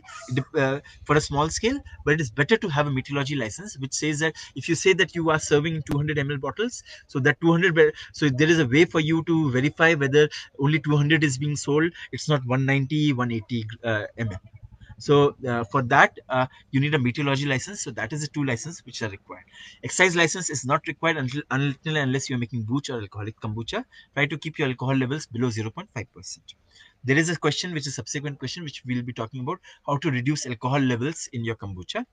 for a small scale, but it is better to have a meteorology license, which says that if you say that you are serving 200 ml bottles, so that 200, so there is a way for you to verify whether only 200 is being sold. It's not 190, 180 mm. So for that, you need a meteorology license. So that is the two licenses which are required. Excise license is not required until unless you're making booch or alcoholic kombucha. Try to keep your alcohol levels below 0.5%. There is a question, which is a subsequent question, which we'll be talking about, how to reduce alcohol levels in your kombucha.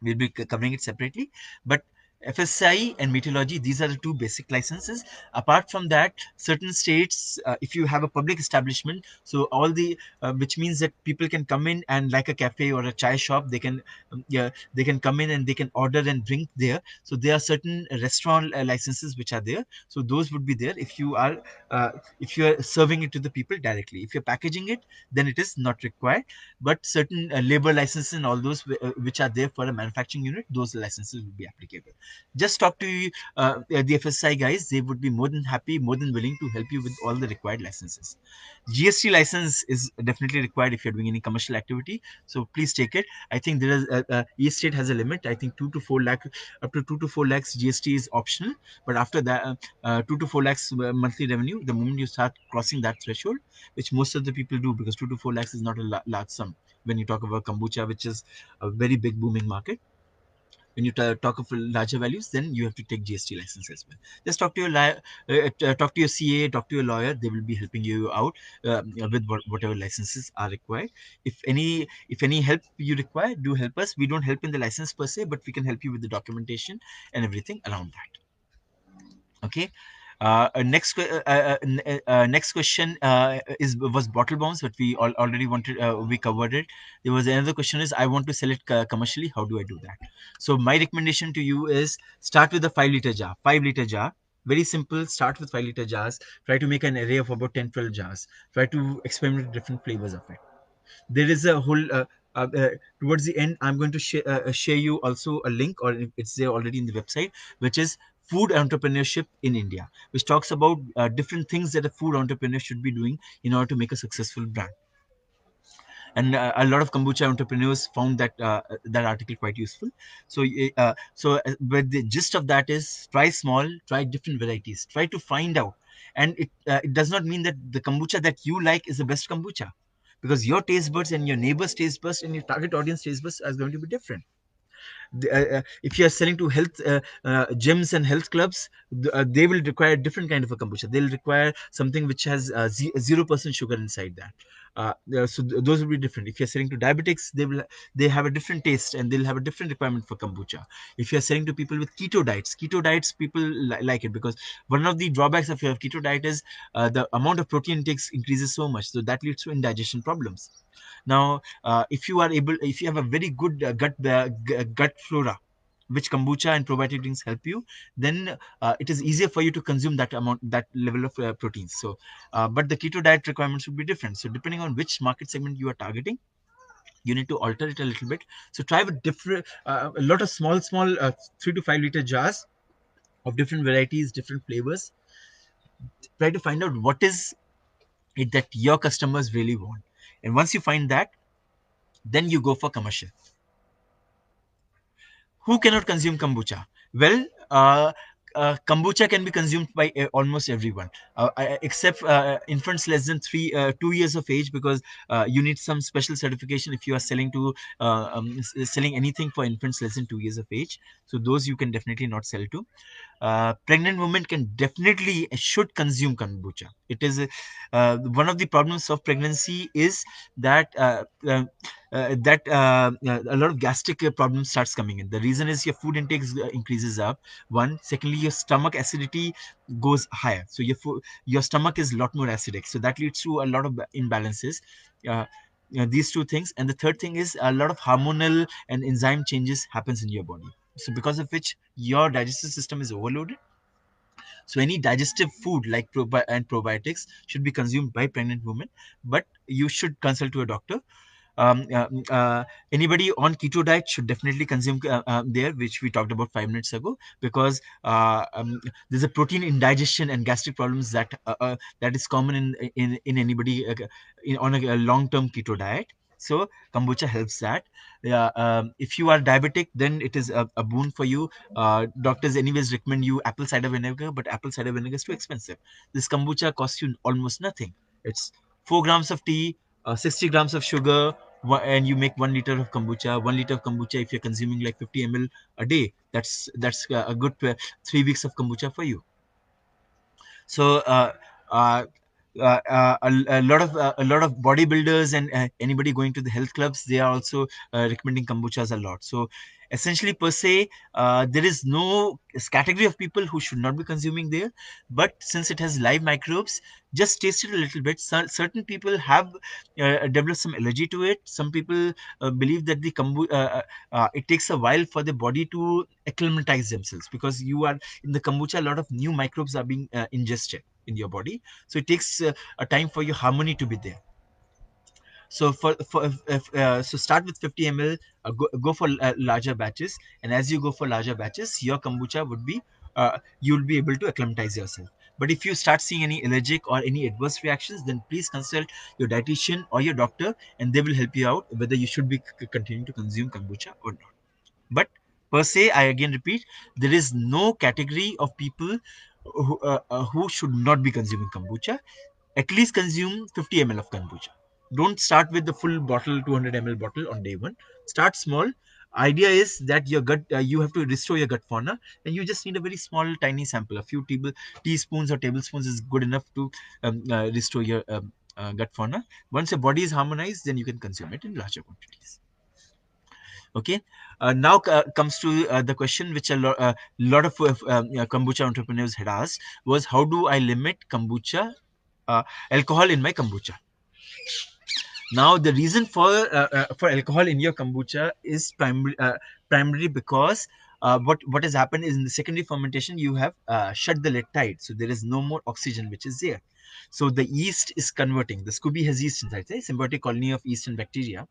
We'll be covering it separately. But FSI and meteorology, these are the two basic licenses. Apart from that, certain states, if you have a public establishment, so all the which means that people can come in and, like a cafe or a chai shop, they can yeah, they can come in and they can order and drink there. So there are certain restaurant licenses which are there. So those would be there uh, if you are serving it to the people directly. If you're packaging it, then it is not required. But certain labor licenses and all those which are there for a manufacturing unit, those licenses will be applicable. Just talk to the FSI guys. They would be more than happy, more than willing to help you with all the required licenses. GST license is definitely required if you're doing any commercial activity, so please take it. I think there is each state has a limit. I think 2 to 4 lakh, up to 2 to 4 lakhs GST is optional, but after that 2 to 4 lakhs monthly revenue, the moment you start crossing that threshold, which most of the people do, because 2 to 4 lakhs is not a large sum when you talk about kombucha, which is a very big booming market. When you talk of larger values, then you have to take GST license as well. Just talk to your talk to your CA, talk to your lawyer. They will be helping you out with whatever licenses are required. If any help you require, do help us. We don't help in the license per se, but we can help you with the documentation and everything around that. Okay. Next question is was bottle bombs, but we already wanted, we covered it. There was another question, is I want to sell it commercially. How do I do that? So my recommendation to you is start with a 5 liter jar. 5 liter jar. Very simple. Start with 5 liter jars. Try to make an array of about 10, 12 jars. Try to experiment with different flavors of it. There is a whole towards the end, I'm going to share you also a link, or it's there already in the website, which is food entrepreneurship in India, which talks about different things that a food entrepreneur should be doing in order to make a successful brand. And a lot of kombucha entrepreneurs found that article quite useful. But the gist of that is, try small, try different varieties, try to find out. And it does not mean that the kombucha that you like is the best kombucha, because your taste buds and your neighbor's taste buds and your target audience taste buds are going to be different. If you are selling to health gyms and health clubs, they will require different kind of a kombucha. They'll require something which has 0% sugar inside that. Those will be different. If you're selling to diabetics, they have a different taste and they'll have a different requirement for kombucha. If you're selling to people with keto diets people like it, because one of the drawbacks of your keto diet is the amount of protein intakes increases so much, so that leads to indigestion problems. Now, if you have a very good gut flora, which kombucha and probiotic drinks help you, then it is easier for you to consume that level of proteins. So, but the keto diet requirements would be different. So, depending on which market segment you are targeting, you need to alter it a little bit. So, try with a lot of small 3 to 5 liter jars of different varieties, different flavors. Try to find out what is it that your customers really want, and once you find that, then you go for commercial. Who cannot consume kombucha? Well, kombucha can be consumed by almost everyone, except infants less than 2 years of age, because you need some special certification if you are selling anything for infants less than 2 years of age. So those you can definitely not sell to. Pregnant women can definitely should consume kombucha. It is one of the problems of pregnancy is that a lot of gastric problems starts coming in. The reason is your food intake increases up. One, secondly, your stomach acidity goes higher, so your stomach is a lot more acidic, so that leads to a lot of imbalances. Uh, these two things, and the third thing is a lot of hormonal and enzyme changes happens in your body, so because of which your digestive system is overloaded. So any digestive food like probiotics should be consumed by pregnant women, but you should consult to a doctor. um, uh, uh, Anybody on keto diet should definitely consume there, which we talked about 5 minutes ago, because there's a protein indigestion and gastric problems that is common in anybody on a long term keto diet. So kombucha helps that. Yeah, if you are diabetic, then it is a boon for you. Doctors anyways recommend you apple cider vinegar, but apple cider vinegar is too expensive. This kombucha costs you almost nothing. It's 4 grams of tea, 60 grams of sugar, and you make 1 liter of kombucha. 1 liter of kombucha, if you're consuming like 50 ml a day, that's a good 3 weeks of kombucha for you. So uh, a lot of bodybuilders and anybody going to the health clubs, they are also recommending kombuchas a lot. So essentially per se, there is no category of people who should not be consuming there, but since it has live microbes, just taste it a little bit. Certain people have developed some allergy to it. Some people believe that it takes a while for the body to acclimatize themselves, because you are in the kombucha, a lot of new microbes are being ingested in your body, so it takes a time for your harmony to be there. So so start with 50 ml, go for larger batches, and as you go for larger batches, your kombucha would be you'll be able to acclimatize yourself. But if you start seeing any allergic or any adverse reactions, then please consult your dietitian or your doctor, and they will help you out whether you should be continuing to consume kombucha or not. But per se, I again repeat, there is no category of people who should not be consuming kombucha. At least consume 50 ml of kombucha. Don't start with the full bottle, 200 ml bottle on day one. Start small. Idea is that your gut, you have to restore your gut fauna, and you just need a very small, tiny sample. A few teaspoons or tablespoons is good enough to restore your gut fauna. Once your body is harmonized, then you can consume it in larger quantities. Okay. Now comes to the question which lot of kombucha entrepreneurs had asked, was how do I limit kombucha alcohol in my kombucha? Now the reason for alcohol in your kombucha is primarily because what has happened is in the secondary fermentation you have shut the lid tight, so there is no more oxygen which is there. So the yeast is converting. The SCOBY has yeast inside, right? Symbiotic colony of yeast and bacteria.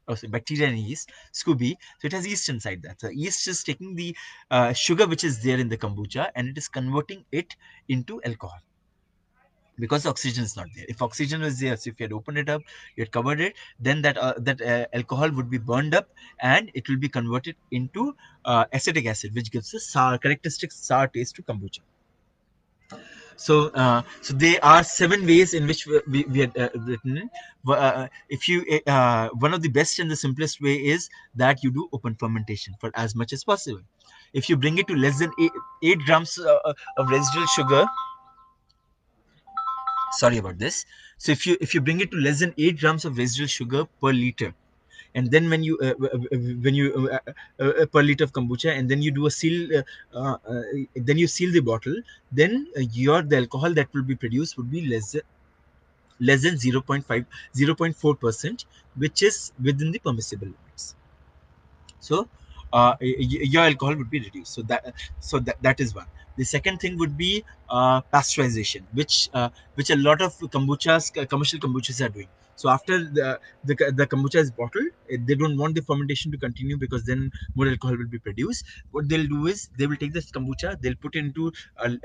Oh, so bacteria and yeast, SCOBY. So it has yeast inside that. So yeast is taking the sugar which is there in the kombucha, and it is converting it into alcohol, because the oxygen is not there. If oxygen was there, so if you had opened it up, you had covered it, then that alcohol would be burned up, and it will be converted into acetic acid, which gives a sour, characteristic sour taste to kombucha. So there are 7 ways in which we had written it. If you One of the best and the simplest way is that you do open fermentation for as much as possible. If you bring it to less than 8 grams of residual sugar, sorry about this. So if you bring it to less than 8 grams of residual sugar per liter, and then when you per liter of kombucha, and then you do a then you seal the bottle, then the alcohol that will be produced would be less than 0.5 0.4%, which is within the permissible limits. So your alcohol would be reduced. That is one. The second thing would be pasteurization, which a lot of commercial kombuchas are doing. So after the kombucha is bottled, they don't want the fermentation to continue, because then more alcohol will be produced. What they'll do is they will take this kombucha, they'll put it into a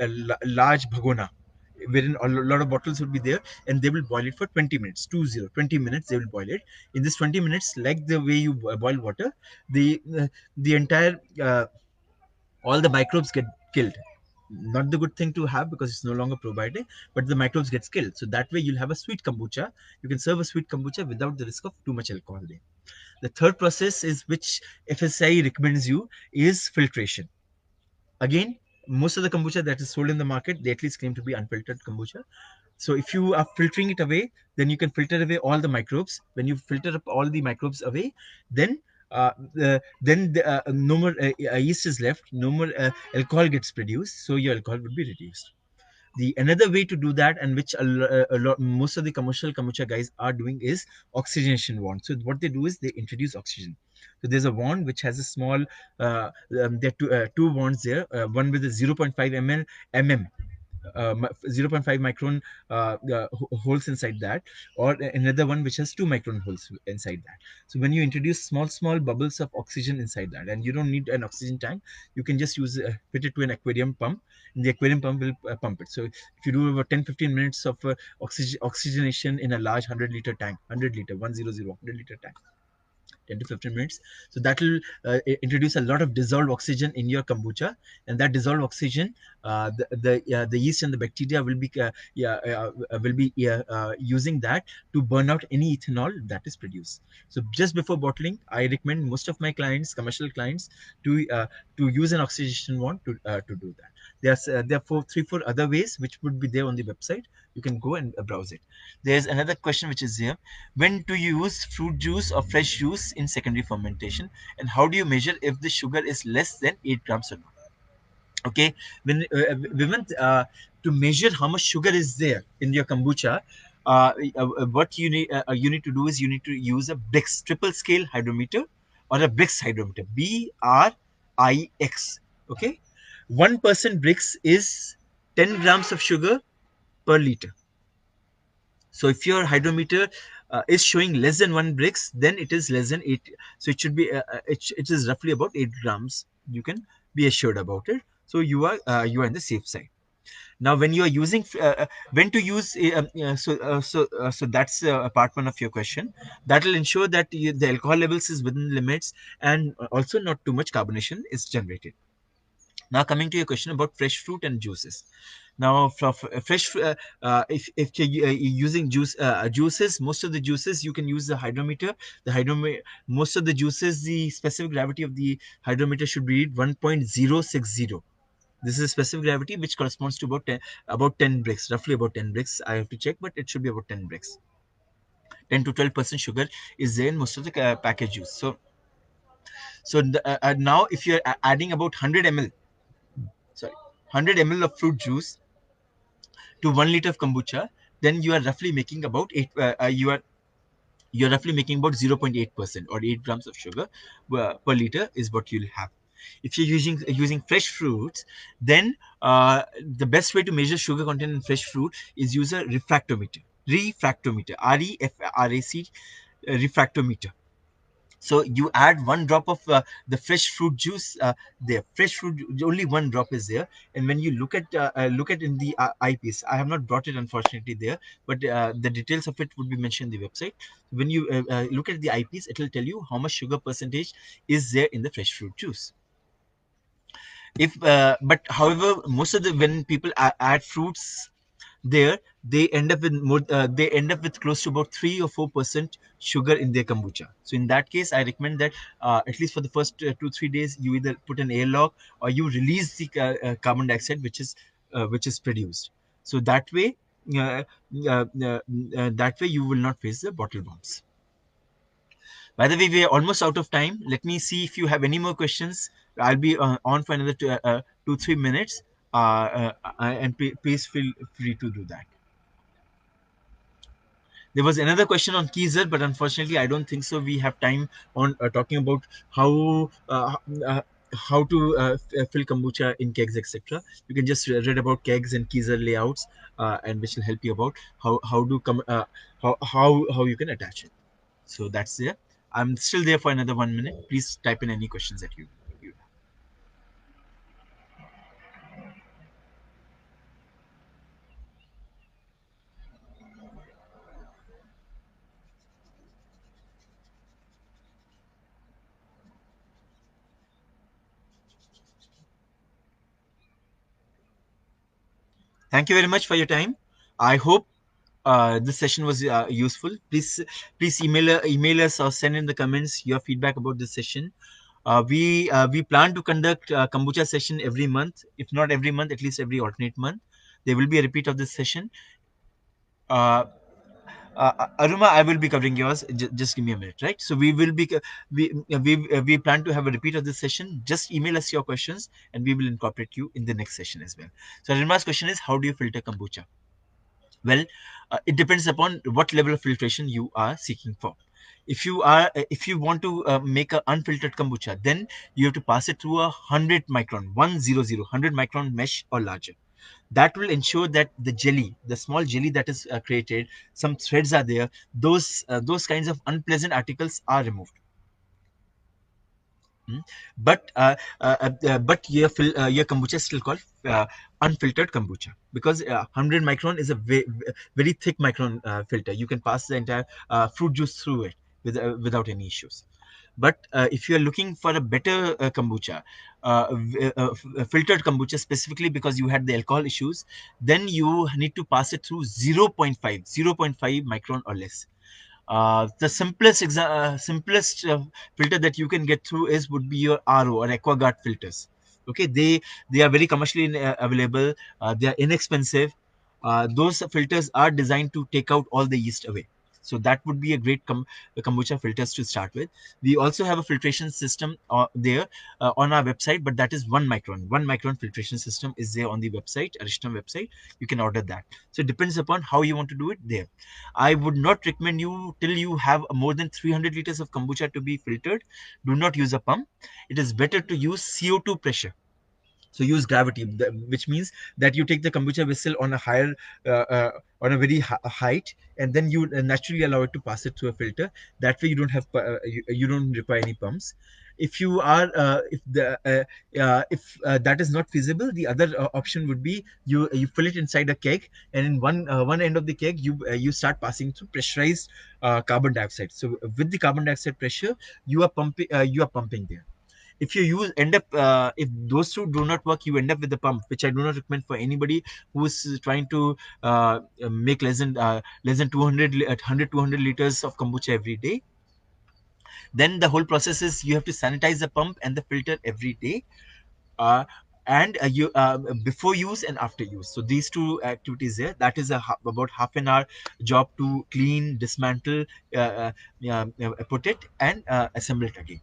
large bhagona, wherein a lot of bottles would be there, and they will boil it for 20 minutes, 20 minutes they will boil it. In this 20 minutes, like the way you boil water, the the entire all the microbes get killed. Not the good thing to have, because it's no longer probiotic, but the microbes gets killed. So that way you'll have a sweet kombucha. You can serve a sweet kombucha without the risk of too much alcohol there. The third process is which FSI recommends you is filtration. Again, most of the kombucha that is sold in the market, they at least claim to be unfiltered kombucha. So if you are filtering it away, then you can filter away all the microbes. When you filter up all the microbes away, then no more yeast is left, no more alcohol gets produced, so your alcohol would be reduced. The another way to do that, and which a lot most of the commercial kombucha guys are doing, is oxygenation wand. So what they do is they introduce oxygen. So there's a wand which has a small there are two wands there, one with a 0.5 zero point 0.5 micron holes inside that, or another one which has 2 micron holes inside that. So when you introduce small bubbles of oxygen inside that, and you don't need an oxygen tank, you can just fit it to an aquarium pump, and the aquarium pump will pump it. So if you do about 10-15 minutes of oxygenation in a large 100-liter tank, 100 liter 100 tank, 10 to 15 minutes. So that will introduce a lot of dissolved oxygen in your kombucha, and that dissolved oxygen, the yeast and the bacteria will be using that to burn out any ethanol that is produced. So just before bottling, I recommend most of my clients, commercial clients, to uh, to use an oxidation wand to do that. There are three, four other ways which would be there on the website. You can go and browse it. There's another question which is here: when to use fruit juice or fresh juice in secondary fermentation, and how do you measure if the sugar is less than 8 grams or not? Okay, when to measure how much sugar is there in your kombucha, what you need to do is you need to use a Brix triple scale hydrometer, or a Brix hydrometer, BRIX. Okay, 1% Brix is 10 grams of sugar per liter. So if your hydrometer is showing less than 1 Brix, then it is less than 8. So it should be it is roughly about 8 grams. You can be assured about it. So you are in the safe side. Now, when you are using when to use so that's part one of your question. That will ensure that the alcohol levels is within limits, and also not too much carbonation is generated. Now, coming to your question about fresh fruit and juices. Now, if you're using juices, most of the juices you can use the hydrometer. Most of the juices, the specific gravity of the hydrometer should be 1.060. This is a specific gravity which corresponds to about 10 Brix, roughly about 10 Brix. I have to check, but it should be about 10 Brix. 10 to 12% sugar is there in most of the packaged juice. So now, if you're adding about 100 ml, sorry, 100 ml of fruit juice to 1 liter of kombucha, then you are roughly making about you're roughly making about 0.8% or 8 grams of sugar per liter is what you'll have. If you're using fresh fruits, then the best way to measure sugar content in fresh fruit is use a refractometer, REFRAC, refractometer. So you add 1 drop of the fresh fruit juice there. Fresh fruit, only 1 drop is there. And when you look at in the eyepiece, I have not brought it unfortunately there, but the details of it would be mentioned in the website. When you look at the eyepiece, it will tell you how much sugar percentage is there in the fresh fruit juice. If but however, most of the when people add fruits there, they end up with more, they end up with close to about 3 or 4% sugar in their kombucha. So in that case, I recommend that at least for the first 2 3 days, you either put an airlock or you release the carbon dioxide which is produced. So uh, that way you will not face the bottle bombs. By the way, we are almost out of time. Let me see if you have any more questions. I'll be on for another 2 3 minutes, and please feel free to do that. There was another question on Keyser, but unfortunately, I don't think so. We have time on talking about how how to fill kombucha in kegs, etc. You can just read about kegs and Keyser layouts, and which will help you about how do come how you can attach it. So that's there. I'm still there for another 1 minute. Please type in any questions that you have. Thank you very much for your time. I hope this session was useful. Please email us or send in the comments your feedback about this session. We plan to conduct kombucha session every month, if not every month, at least every alternate month. There will be a repeat of this session. Uh, Aruma, I will be covering yours. Just give me a minute, right? So we will be we plan to have a repeat of this session. Just email us your questions, and we will incorporate you in the next session as well. So Aruma's question is, how do you filter kombucha? Well, it depends upon what level of filtration you are seeking for. If you want to make an unfiltered kombucha, then you have to pass it through a 100 micron, 100 micron mesh or larger. That will ensure that the jelly, the small jelly that is created, some threads are there, those kinds of unpleasant articles are removed. Mm. But your kombucha is still called unfiltered kombucha, because 100 micron is a very thick micron filter. You can pass the entire fruit juice through it without any issues. But if you are looking for a better kombucha, filtered kombucha specifically because you had the alcohol issues, then you need to pass it through zero point 0.5 micron or less. The simplest filter that you can get through is would be your RO or AquaGuard filters. Okay, they are very commercially available. They are inexpensive. Those filters are designed to take out all the yeast away. So that would be a great kombucha filters to start with. We also have a filtration system there on our website, but that is 1 micron. 1 micron filtration system is there on the website, Aristam website. You can order that. So it depends upon how you want to do it there. I would not recommend you till you have more than 300 liters of kombucha to be filtered. Do not use a pump. It is better to use CO2 pressure. So use gravity, which means that you take the kombucha vessel on a higher, on a very height, and then you naturally allow it to pass it through a filter. That way, you don't have you don't require any pumps. If you are if that is not feasible, the other option would be you fill it inside a keg, and in one end of the keg you start passing through pressurized carbon dioxide. So with the carbon dioxide pressure, you are pumping there. If you use end up if those two do not work, you end up with the pump, which I do not recommend for anybody who is trying to make less than 200 200 liters of kombucha every day. Then the whole process is you have to sanitize the pump and the filter every day, uh, and you before use and after use. So these two activities there, that is about half an hour job to clean, dismantle, put it and assemble it again.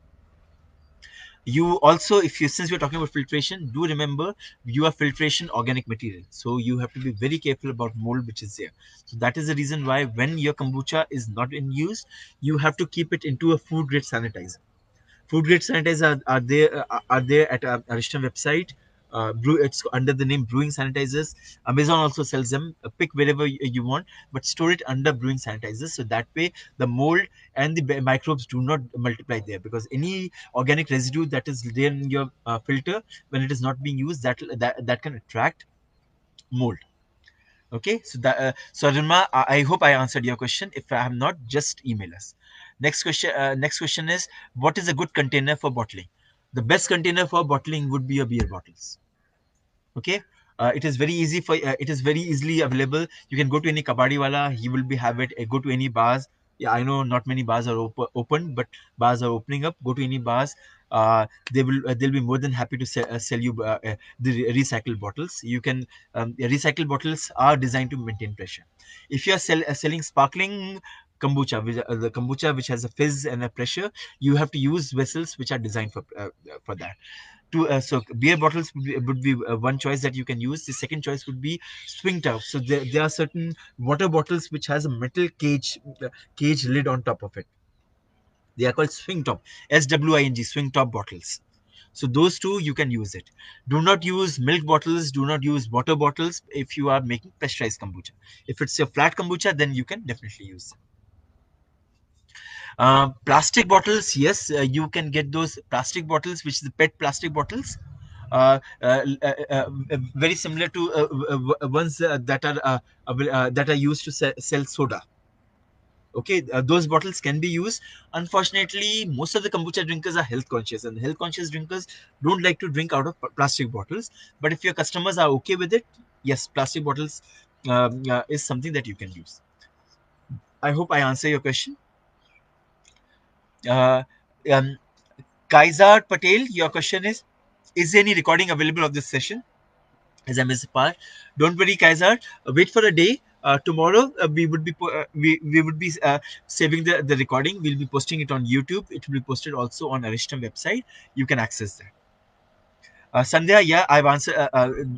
You also, if you since we're talking about filtration, do remember you are filtration organic material, so you have to be very careful about mold which is there. So that is the reason why when your kombucha is not in use, you have to keep it into a food grade sanitizer. Food grade sanitizers are there at our Aristam website. It's under the name Brewing Sanitizers. Amazon also sells them. Pick wherever you want, but store it under Brewing Sanitizers. So that way, the mold and the microbes do not multiply there, because any organic residue that is there in your filter when it is not being used, that can attract mold. Okay, so Rima, I hope I answered your question. If I have not, just email us. Next question is, what is a good container for bottling? The best container for bottling would be your beer bottles. Okay. It is very easy for it is very easily available. You can go to any kabadi wala, he will be have it. Go to any bars. Yeah, I know not many bars are open, but bars are opening up. Go to any bars. They'll be more than happy to sell you the recycled bottles. You can recycled bottles are designed to maintain pressure. If you are selling sparkling kombucha, the kombucha which has a fizz and a pressure, you have to use vessels which are designed for that. So beer bottles would be one choice that you can use. The second choice would be swing top. So there are certain water bottles which has a metal cage lid on top of it. They are called swing top, swing, swing top bottles. So those two you can use it. Do not use milk bottles, do not use water bottles if you are making pressurized kombucha. If it's a flat kombucha, then you can definitely use them. Plastic bottles, yes, you can get those plastic bottles, which is the PET plastic bottles. Very similar to ones that are used to sell soda. Okay, those bottles can be used. Unfortunately, most of the kombucha drinkers are health conscious, and health conscious drinkers don't like to drink out of plastic bottles. But if your customers are okay with it, yes, plastic bottles is something that you can use. I hope I answer your question. Uh, um, Kaizar Patel, your question is there any recording available of this session? As I missed the part. Don't worry, Kaizar. Wait for a day. Tomorrow we would be saving the recording. We'll be posting it on YouTube. It will be posted also on Aristam website. You can access that. Sandhya, yeah, I've answered.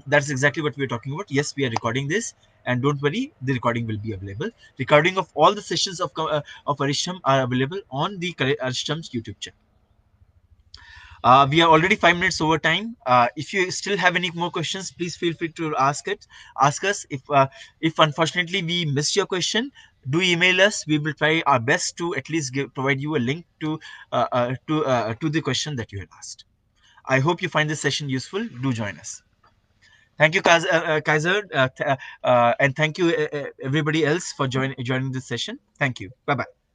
That's exactly what we're talking about. Yes, we are recording this, and don't worry, the recording will be available. Recording of all the sessions of Aristam are available on the Aristam's YouTube channel. We are already 5 minutes over time. If you still have any more questions, please feel free to ask us. If unfortunately we missed your question, do email us. We will try our best to at least provide you a link to the question that you had asked. I hope you find this session useful. Do join us. Thank you, Kaiser, and thank you everybody else for joining this session. Thank you. Bye bye.